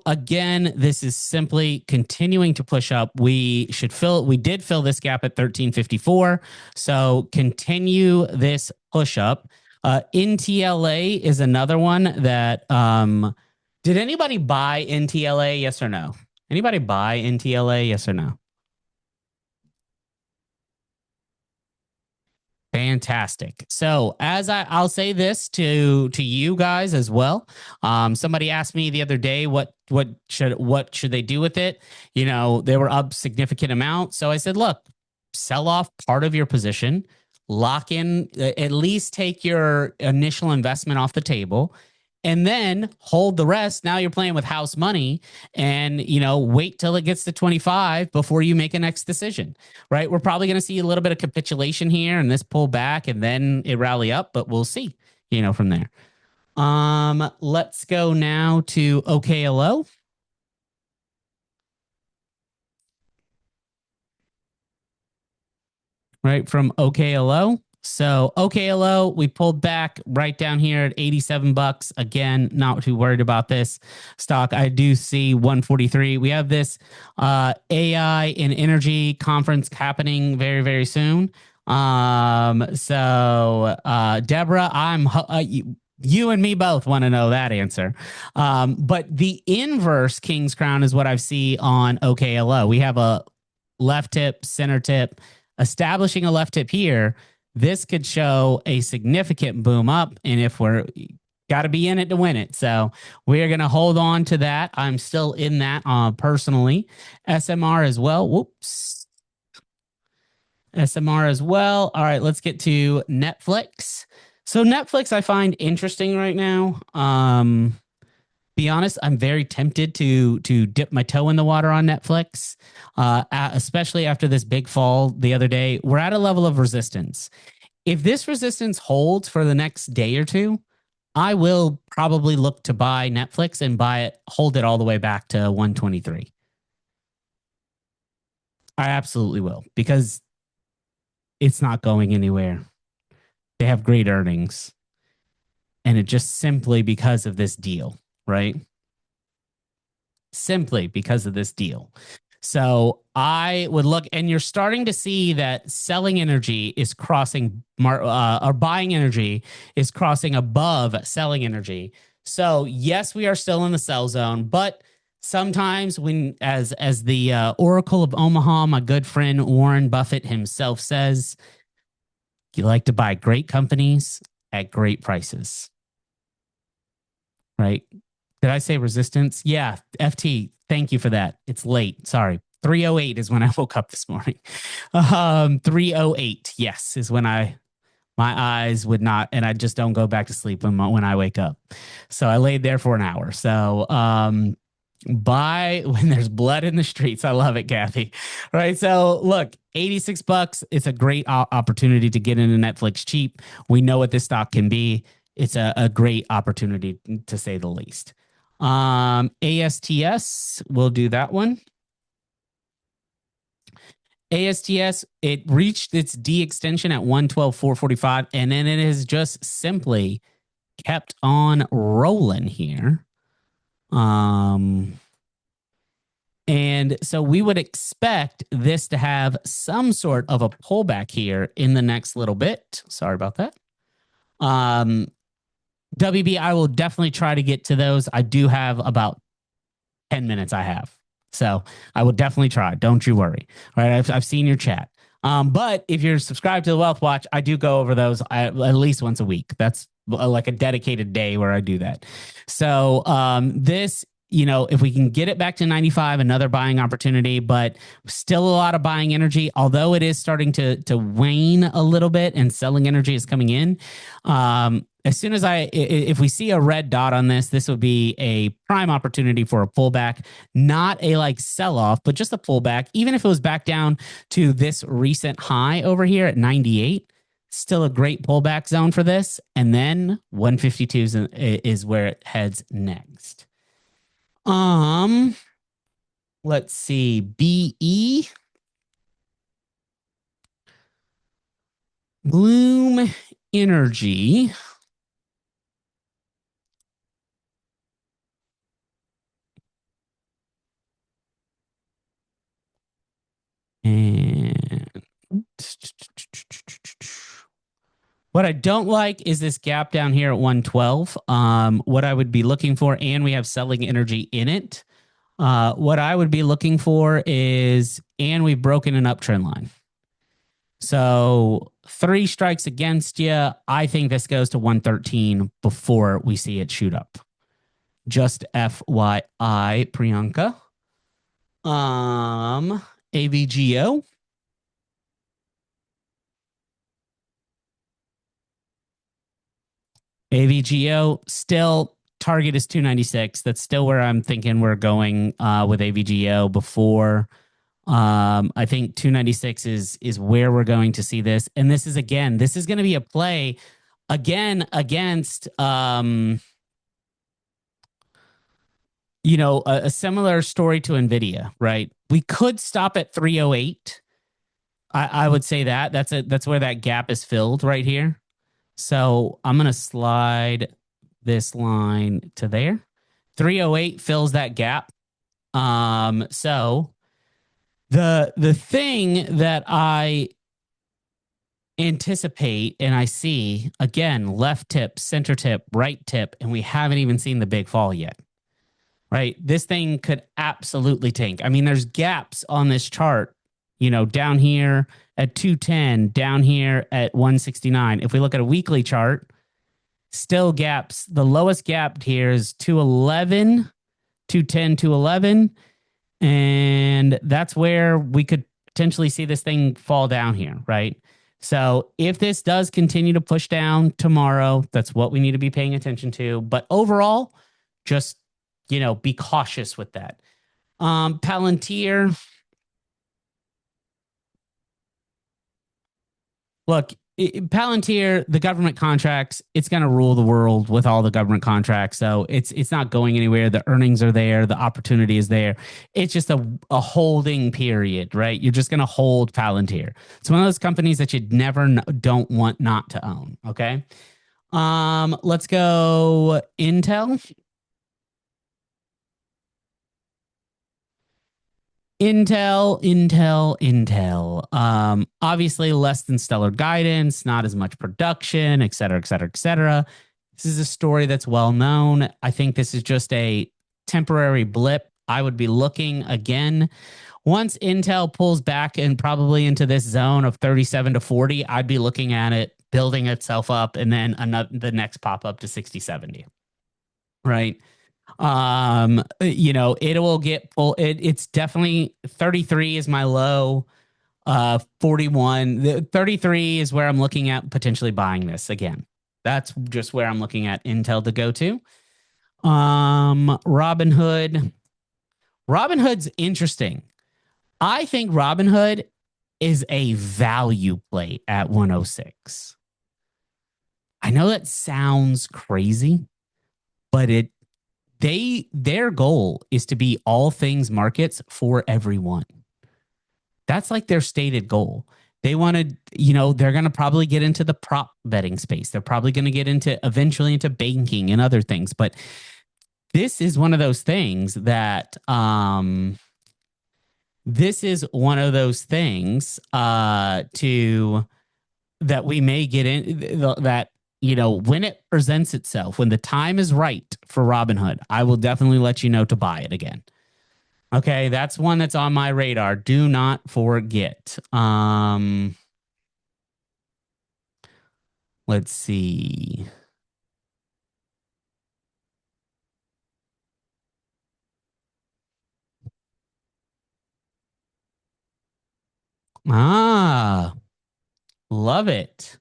again, this is simply continuing to push up. We did fill this gap at 1354. So continue this push up. NTLA is another one that, did anybody buy NTLA? Yes or no? Anybody buy NTLA? Yes or no? Fantastic. So as I'll say this to you guys as well. Somebody asked me the other day, what should they do with it? They were up significant amount. So I said, look, sell off part of your position, lock in, at least take your initial investment off the table, and then hold the rest. Now you're playing with house money, and wait till it gets to 25 before you make a next decision, right? We're probably going to see a little bit of capitulation here and this pull back, and then it rally up, but we'll see, from there. Let's go now to OKLO. Right from OKLO. So OKLO, we pulled back right down here at 87 bucks. Again, not too worried about this stock. I do see 143. We have this AI in energy conference happening very, very soon. Deborah, you and me both want to know that answer. But the inverse King's Crown is what I see on OKLO. We have a left tip, center tip, establishing a left tip here. This could show a significant boom up. And if we're got to be in it to win it. So we're going to hold on to that. I'm still in that personally. SMR as well. Whoops. SMR as well. All right, let's get to Netflix. So Netflix I find interesting right now. Be honest, I'm very tempted to dip my toe in the water on Netflix, especially after this big fall the other day. We're at a level of resistance. If this resistance holds for the next day or two, I will probably look to buy Netflix and hold it all the way back to 123. I absolutely will, because it's not going anywhere. They have great earnings. And it just simply because of this deal, right? Simply because of this deal. So I would look, and you're starting to see that selling energy is crossing, or buying energy is crossing above selling energy. So yes, we are still in the sell zone, but sometimes when, as the Oracle of Omaha, my good friend Warren Buffett himself says, you like to buy great companies at great prices, right? Did I say resistance? Yeah, FT. Thank you for that. It's late. Sorry. 3:08 is when I woke up this morning. 3:08, yes, is when my eyes would not, and I just don't go back to sleep when I wake up. So I laid there for an hour. So buy when there's blood in the streets. I love it, Kathy. Right. So look, 86 bucks. It's a great opportunity to get into Netflix cheap. We know what this stock can be. It's a great opportunity to say the least. ASTS, we'll do that one. ASTS, it reached its D extension at 112.445, and then it has just simply kept on rolling here. And so we would expect this to have some sort of a pullback here in the next little bit. Sorry about that. WB, I will definitely try to get to those. I do have about 10 minutes I have. So I will definitely try. Don't you worry. All right. I've seen your chat. But if you're subscribed to the Wealth Watch, I do go over those at least once a week. That's like a dedicated day where I do that. So this, if we can get it back to 95, another buying opportunity, but still a lot of buying energy, although it is starting to wane a little bit and selling energy is coming in. As soon as if we see a red dot on this would be a prime opportunity for a pullback, not a like sell off, but just a pullback. Even if it was back down to this recent high over here at 98, still a great pullback zone for this. And then 152 is where it heads next. Let's see, BE. Bloom Energy. And what I don't like is this gap down here at 112. What I would be looking for, and we have selling energy in it. What I would be looking for is, and we've broken an uptrend line. So 3 strikes against you. I think this goes to 113 before we see it shoot up. Just FYI, Priyanka. AVGO. AVGO still target is 296. That's still where I'm thinking we're going with AVGO before. I think 296 is where we're going to see this. And this is going to be a play again against a similar story to Nvidia, right? We could stop at 308. I would say that's where that gap is filled right here. So I'm gonna slide this line to there. 308 fills that gap. So the thing that I anticipate and I see again, left tip, center tip, right tip, and we haven't even seen the big fall yet. Right? This thing could absolutely tank. I mean, there's gaps on this chart, down here at 210, down here at 169. If we look at a weekly chart, still gaps. The lowest gap here is 211, 210, 211. And that's where we could potentially see this thing fall down here, right? So if this does continue to push down tomorrow, that's what we need to be paying attention to. But overall, just, be cautious with that. Palantir. Look, Palantir, the government contracts, it's going to rule the world with all the government contracts. So it's not going anywhere. The earnings are there. The opportunity is there. It's just a holding period, right? You're just going to hold Palantir. It's one of those companies that you'd never don't want not to own. Okay. Let's go Intel. Intel. Obviously less than stellar guidance, not as much production, et cetera, et cetera, et cetera. This is a story that's well known. I think this is just a temporary blip. I would be looking again. Once Intel pulls back and probably into this zone of 37 to 40, I'd be looking at it building itself up and then the next pop up to 60, 70. Right. It will get full. It's definitely 33 is my low. 41, 33 is where I'm looking at potentially buying this again. That's just where I'm looking at Intel to go to. Robinhood. Robinhood's interesting. I think Robinhood is a value play at 106. I know that sounds crazy, but their goal is to be all things markets for everyone. That's like their stated goal. They want to, they're going to probably get into the prop betting space. They're probably going to get eventually into banking and other things. But this is one of those things that, that we may get in that, when it presents itself, when the time is right for Robinhood, I will definitely let you know to buy it again. Okay, that's one that's on my radar. Do not forget. Let's see. Love it.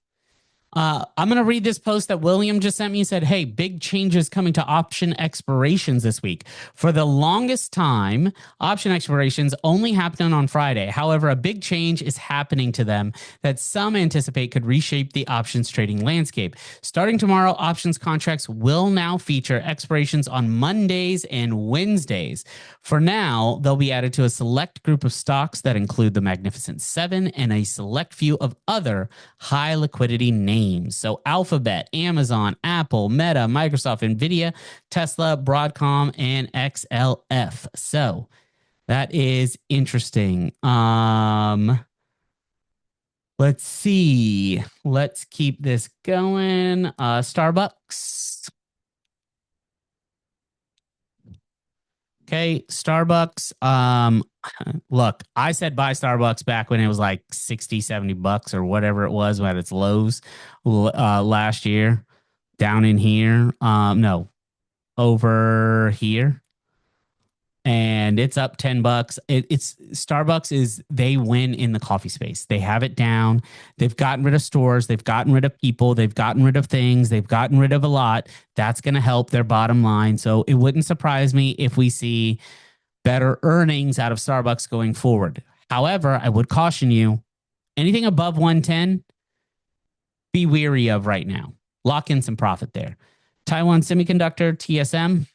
I'm going to read this post that William just sent me. He said, hey, big changes coming to option expirations this week. For the longest time, option expirations only happen on Friday. However, a big change is happening to them that some anticipate could reshape the options trading landscape. Starting tomorrow, options contracts will now feature expirations on Mondays and Wednesdays. For now, they'll be added to a select group of stocks that include the Magnificent Seven and a select few of other high liquidity names. So Alphabet, Amazon, Apple, Meta, Microsoft, Nvidia, Tesla, Broadcom, and XLF. So that is interesting. Let's see. Let's keep this going. Starbucks. Okay, Starbucks. Look, I said buy Starbucks back when it was like 60, 70 bucks or whatever it was at its lows last year. Down in here. No, over here. And it's up 10 bucks. It's Starbucks they win in the coffee space. They have it down. They've gotten rid of stores. They've gotten rid of people. They've gotten rid of things. They've gotten rid of a lot. That's going to help their bottom line. So it wouldn't surprise me if we see better earnings out of Starbucks going forward. However, I would caution you, anything above 110, be weary of right now. Lock in some profit there. Taiwan Semiconductor, TSM,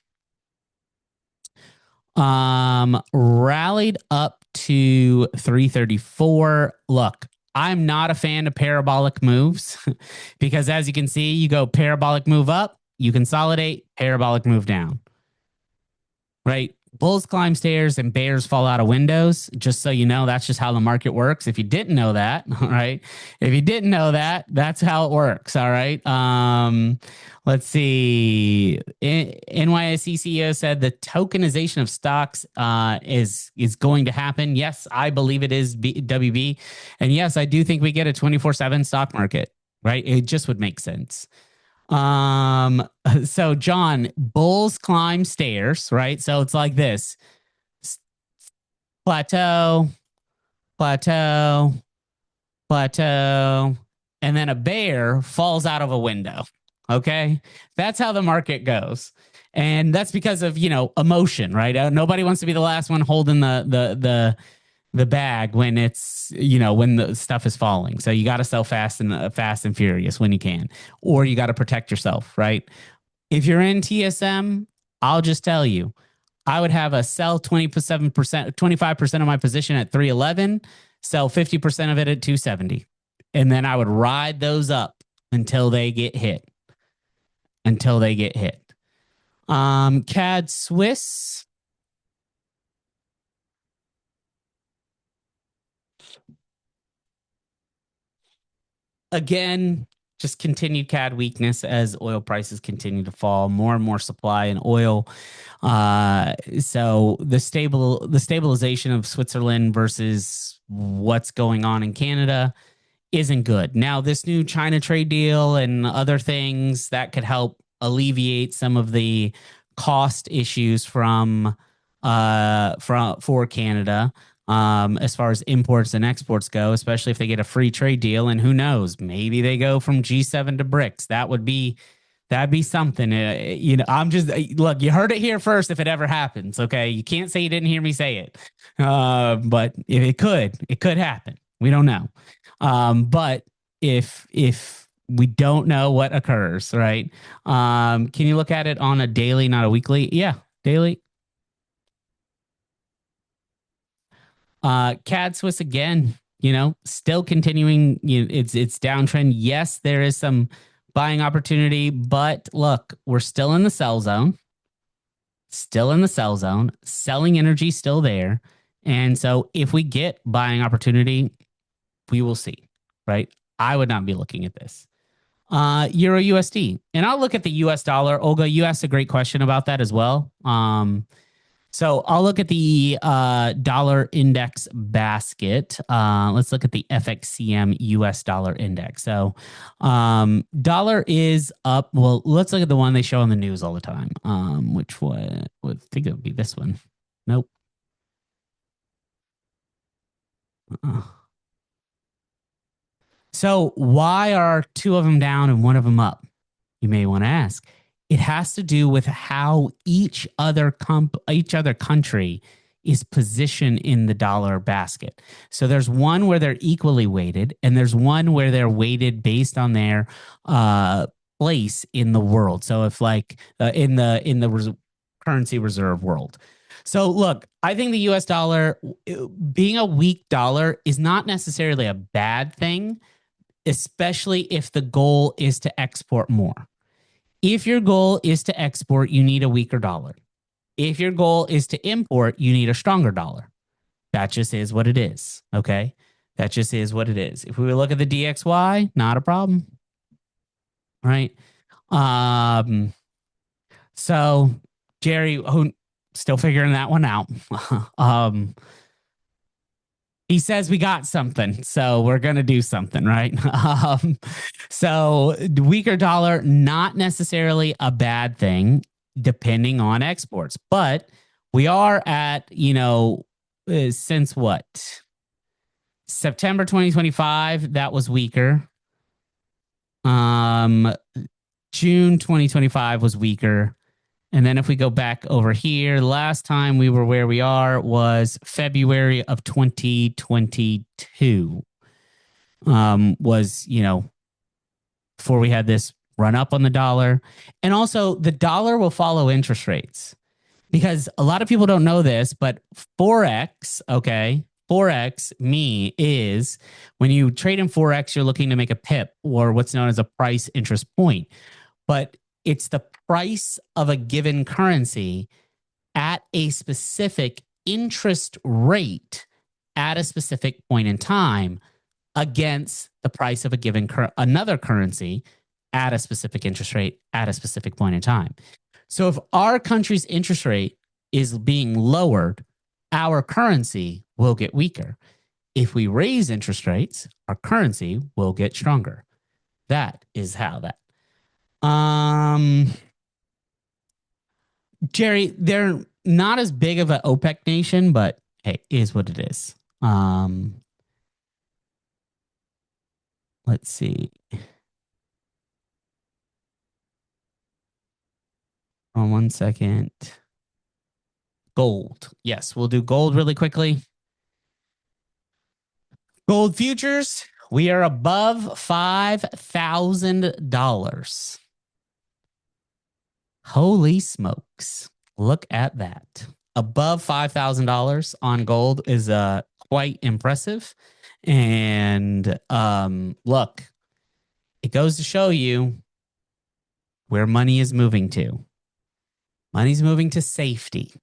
rallied up to 334. Look, I'm not a fan of parabolic moves because as you can see, you go parabolic move up, you consolidate, parabolic move down, right? Bulls climb stairs and bears fall out of windows. Just so you know, that's just how the market works. If you didn't know that, all right. If you didn't know that, that's how it works. All right. Let's see. NYSE CEO said the tokenization of stocks is going to happen. Yes, I believe it is WB, and yes, I do think we get a 24/7 stock market. Right. It just would make sense. So John, bulls climb stairs, right? So it's like this: plateau, plateau, plateau, and then a bear falls out of a window. Okay, that's how the market goes, and that's because of emotion, right? Nobody wants to be the last one holding the bag when it's when the stuff is falling. So you got to sell fast and furious when you can, or you got to protect yourself, right? If you're in TSM, I'll just tell you, I would have a sell 27%, 25% of my position at 311, sell 50% of it at 270, and then I would ride those up until they get hit. CAD Swiss. Again, just continued CAD weakness as oil prices continue to fall, more and more supply in oil. So the stabilization of Switzerland versus what's going on in Canada isn't good. Now, this new China trade deal and other things that could help alleviate some of the cost issues for Canada. As far as imports and exports go, especially if they get a free trade deal, and who knows, maybe they go from G7 to BRICS. That'd be something. I'm just look. You heard it here first. If it ever happens, okay, you can't say you didn't hear me say it. But if it could happen. We don't know. But if we don't know what occurs, right? Can you look at it on a daily, not a weekly? Yeah, daily. CAD Swiss again, still continuing, it's downtrend. Yes, there is some buying opportunity, but look, we're still in the sell zone. Selling energy still there. And so if we get buying opportunity, we will see, right? I would not be looking at this. Euro USD. And I'll look at the US dollar. Olga, you asked a great question about that as well. So I'll look at the dollar index basket. Let's look at the FXCM US dollar index. So dollar is up. Well, let's look at the one they show on the news all the time. Which one? I think it would be this one. Nope. So why are two of them down and one of them up? You may want to ask. It has to do with how each other country is positioned in the dollar basket. So there's one where they're equally weighted, and there's one where they're weighted based on their place in the world. So if in the currency reserve world. So look, I think the US dollar being a weak dollar is not necessarily a bad thing, especially if the goal is to export more. If your goal is to export, you need a weaker dollar. If your goal is to import, you need a stronger dollar. That just is what it is. Okay. That just is what it is. If we look at the DXY, not a problem. Right. So Jerry, who still figuring that one out. He says we got something, so we're going to do something, right? So weaker dollar, not necessarily a bad thing, depending on exports. But we are at, since what? September 2025, that was weaker. June 2025 was weaker. And then if we go back over here, last time we were where we are was February of 2022. Was, before we had this run up on the dollar. And also, the dollar will follow interest rates because a lot of people don't know this, but Forex, okay, Forex me is when you trade in Forex, you're looking to make a pip or what's known as a price interest point. But it's the price of a given currency at a specific interest rate at a specific point in time against the price of a given another currency at a specific interest rate at a specific point in time. So if our country's interest rate is being lowered, our currency will get weaker. If we raise interest rates, our currency will get stronger. That is how that. Jerry, they're not as big of an OPEC nation, but hey, is what it is. Let's see. On 1 second. Gold. Yes, we'll do gold really quickly. Gold futures, we are above $5,000. Holy smokes. Look at that. Above $5,000 on gold is quite impressive. And look, it goes to show you where money is moving to. Money's moving to safety.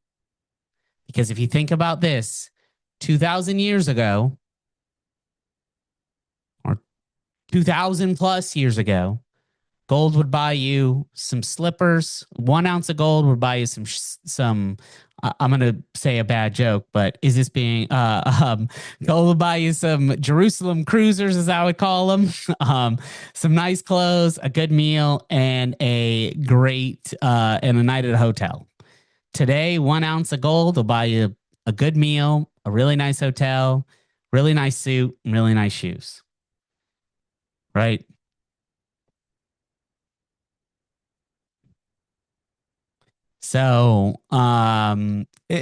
Because if you think about this, 2,000 years ago, or 2,000 plus years ago, gold would buy you some slippers. 1 ounce of gold would buy you some. I'm going to say a bad joke, but is this being gold would buy you some Jerusalem cruisers, as I would call them, some nice clothes, a good meal, and a great and a night at a hotel. Today, 1 ounce of gold will buy you a good meal, a really nice hotel, really nice suit, and really nice shoes. Right? So,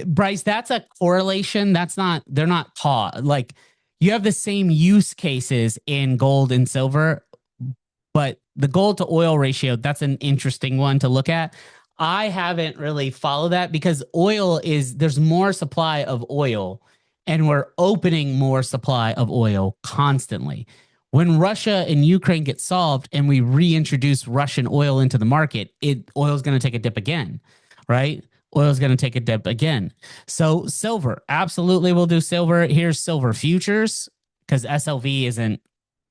Bryce, that's a correlation. They're not taught. Like you have the same use cases in gold and silver, but the gold to oil ratio, that's an interesting one to look at. I haven't really followed that because there's more supply of oil and we're opening more supply of oil constantly. When Russia and Ukraine get solved and we reintroduce Russian oil into the market, oil is going to take a dip again, right? Oil is going to take a dip again. So silver, absolutely, we'll do silver. Here's silver futures because SLV isn't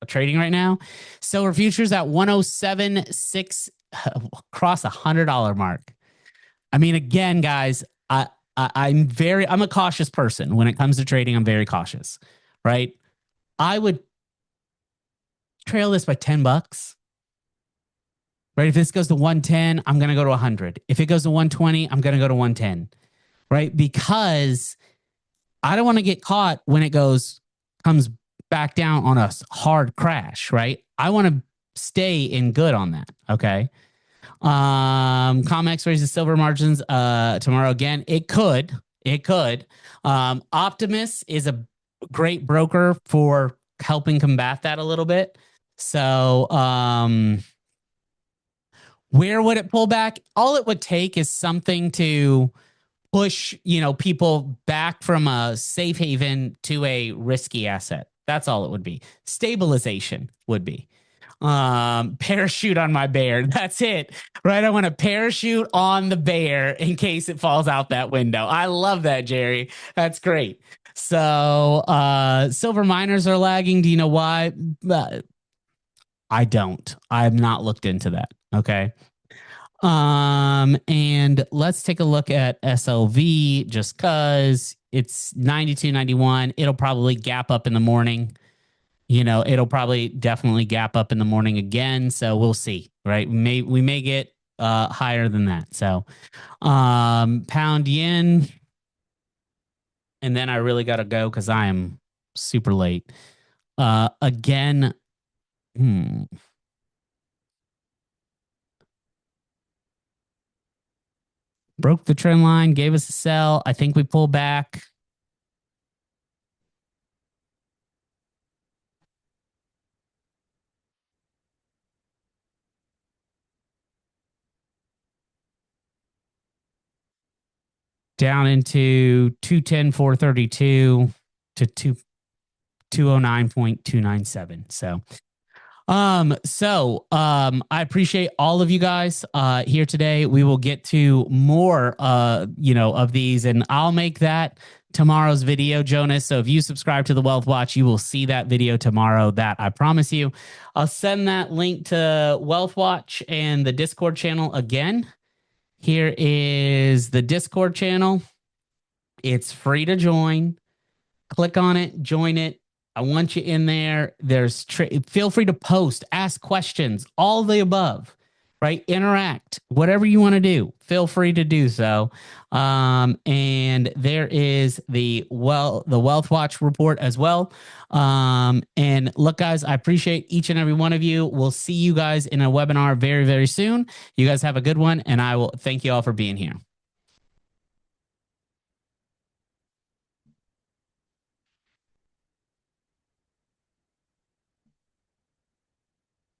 trading right now. Silver futures at 107.6 cross $100 mark. I mean, again, guys, I'm a cautious person when it comes to trading. I'm very cautious, right? I would trail this by $10. Right? If this goes to 110, I'm going to go to 100. If it goes to 120, I'm going to go to 110. Right? Because I don't want to get caught when it comes back down on a hard crash, right? I want to stay in good on that. Okay. COMEX raises silver margins tomorrow again. It could. Optimus is a great broker for helping combat that a little bit. So where would it pull back? All it would take is something to push, people back from a safe haven to a risky asset. That's all it would be. Stabilization would be. Parachute on my bear. That's it. Right? I want to parachute on the bear in case it falls out that window. I love that, Jerry. That's great. So, silver miners are lagging. Do you know why? I don't. I have not looked into that. Okay. And let's take a look at SLV just because it's 92.91. It'll probably gap up in the morning. It'll probably definitely gap up in the morning again. So we'll see, right? We may get higher than that. So pound yen. And then I really got to go because I am super late. Again, broke the trend line, gave us a sell. I think we pull back. down into 210, 432 to 209.297. I appreciate all of you guys here today. We will get to more of these, and I'll make that tomorrow's video, Jonas. So if you subscribe to the Wealth Watch, you will see that video tomorrow. That I promise you. I'll send that link to Wealth Watch and the Discord channel again. Here is the Discord channel. It's free to join. Click on it, join it. I want you in there. Feel free to post, ask questions, all the above, right? Interact, whatever you want to do. Feel free to do so. And there is the Wealth Watch report as well. And look, guys, I appreciate each and every one of you. We'll see you guys in a webinar very, very soon. You guys have a good one, and I will thank you all for being here.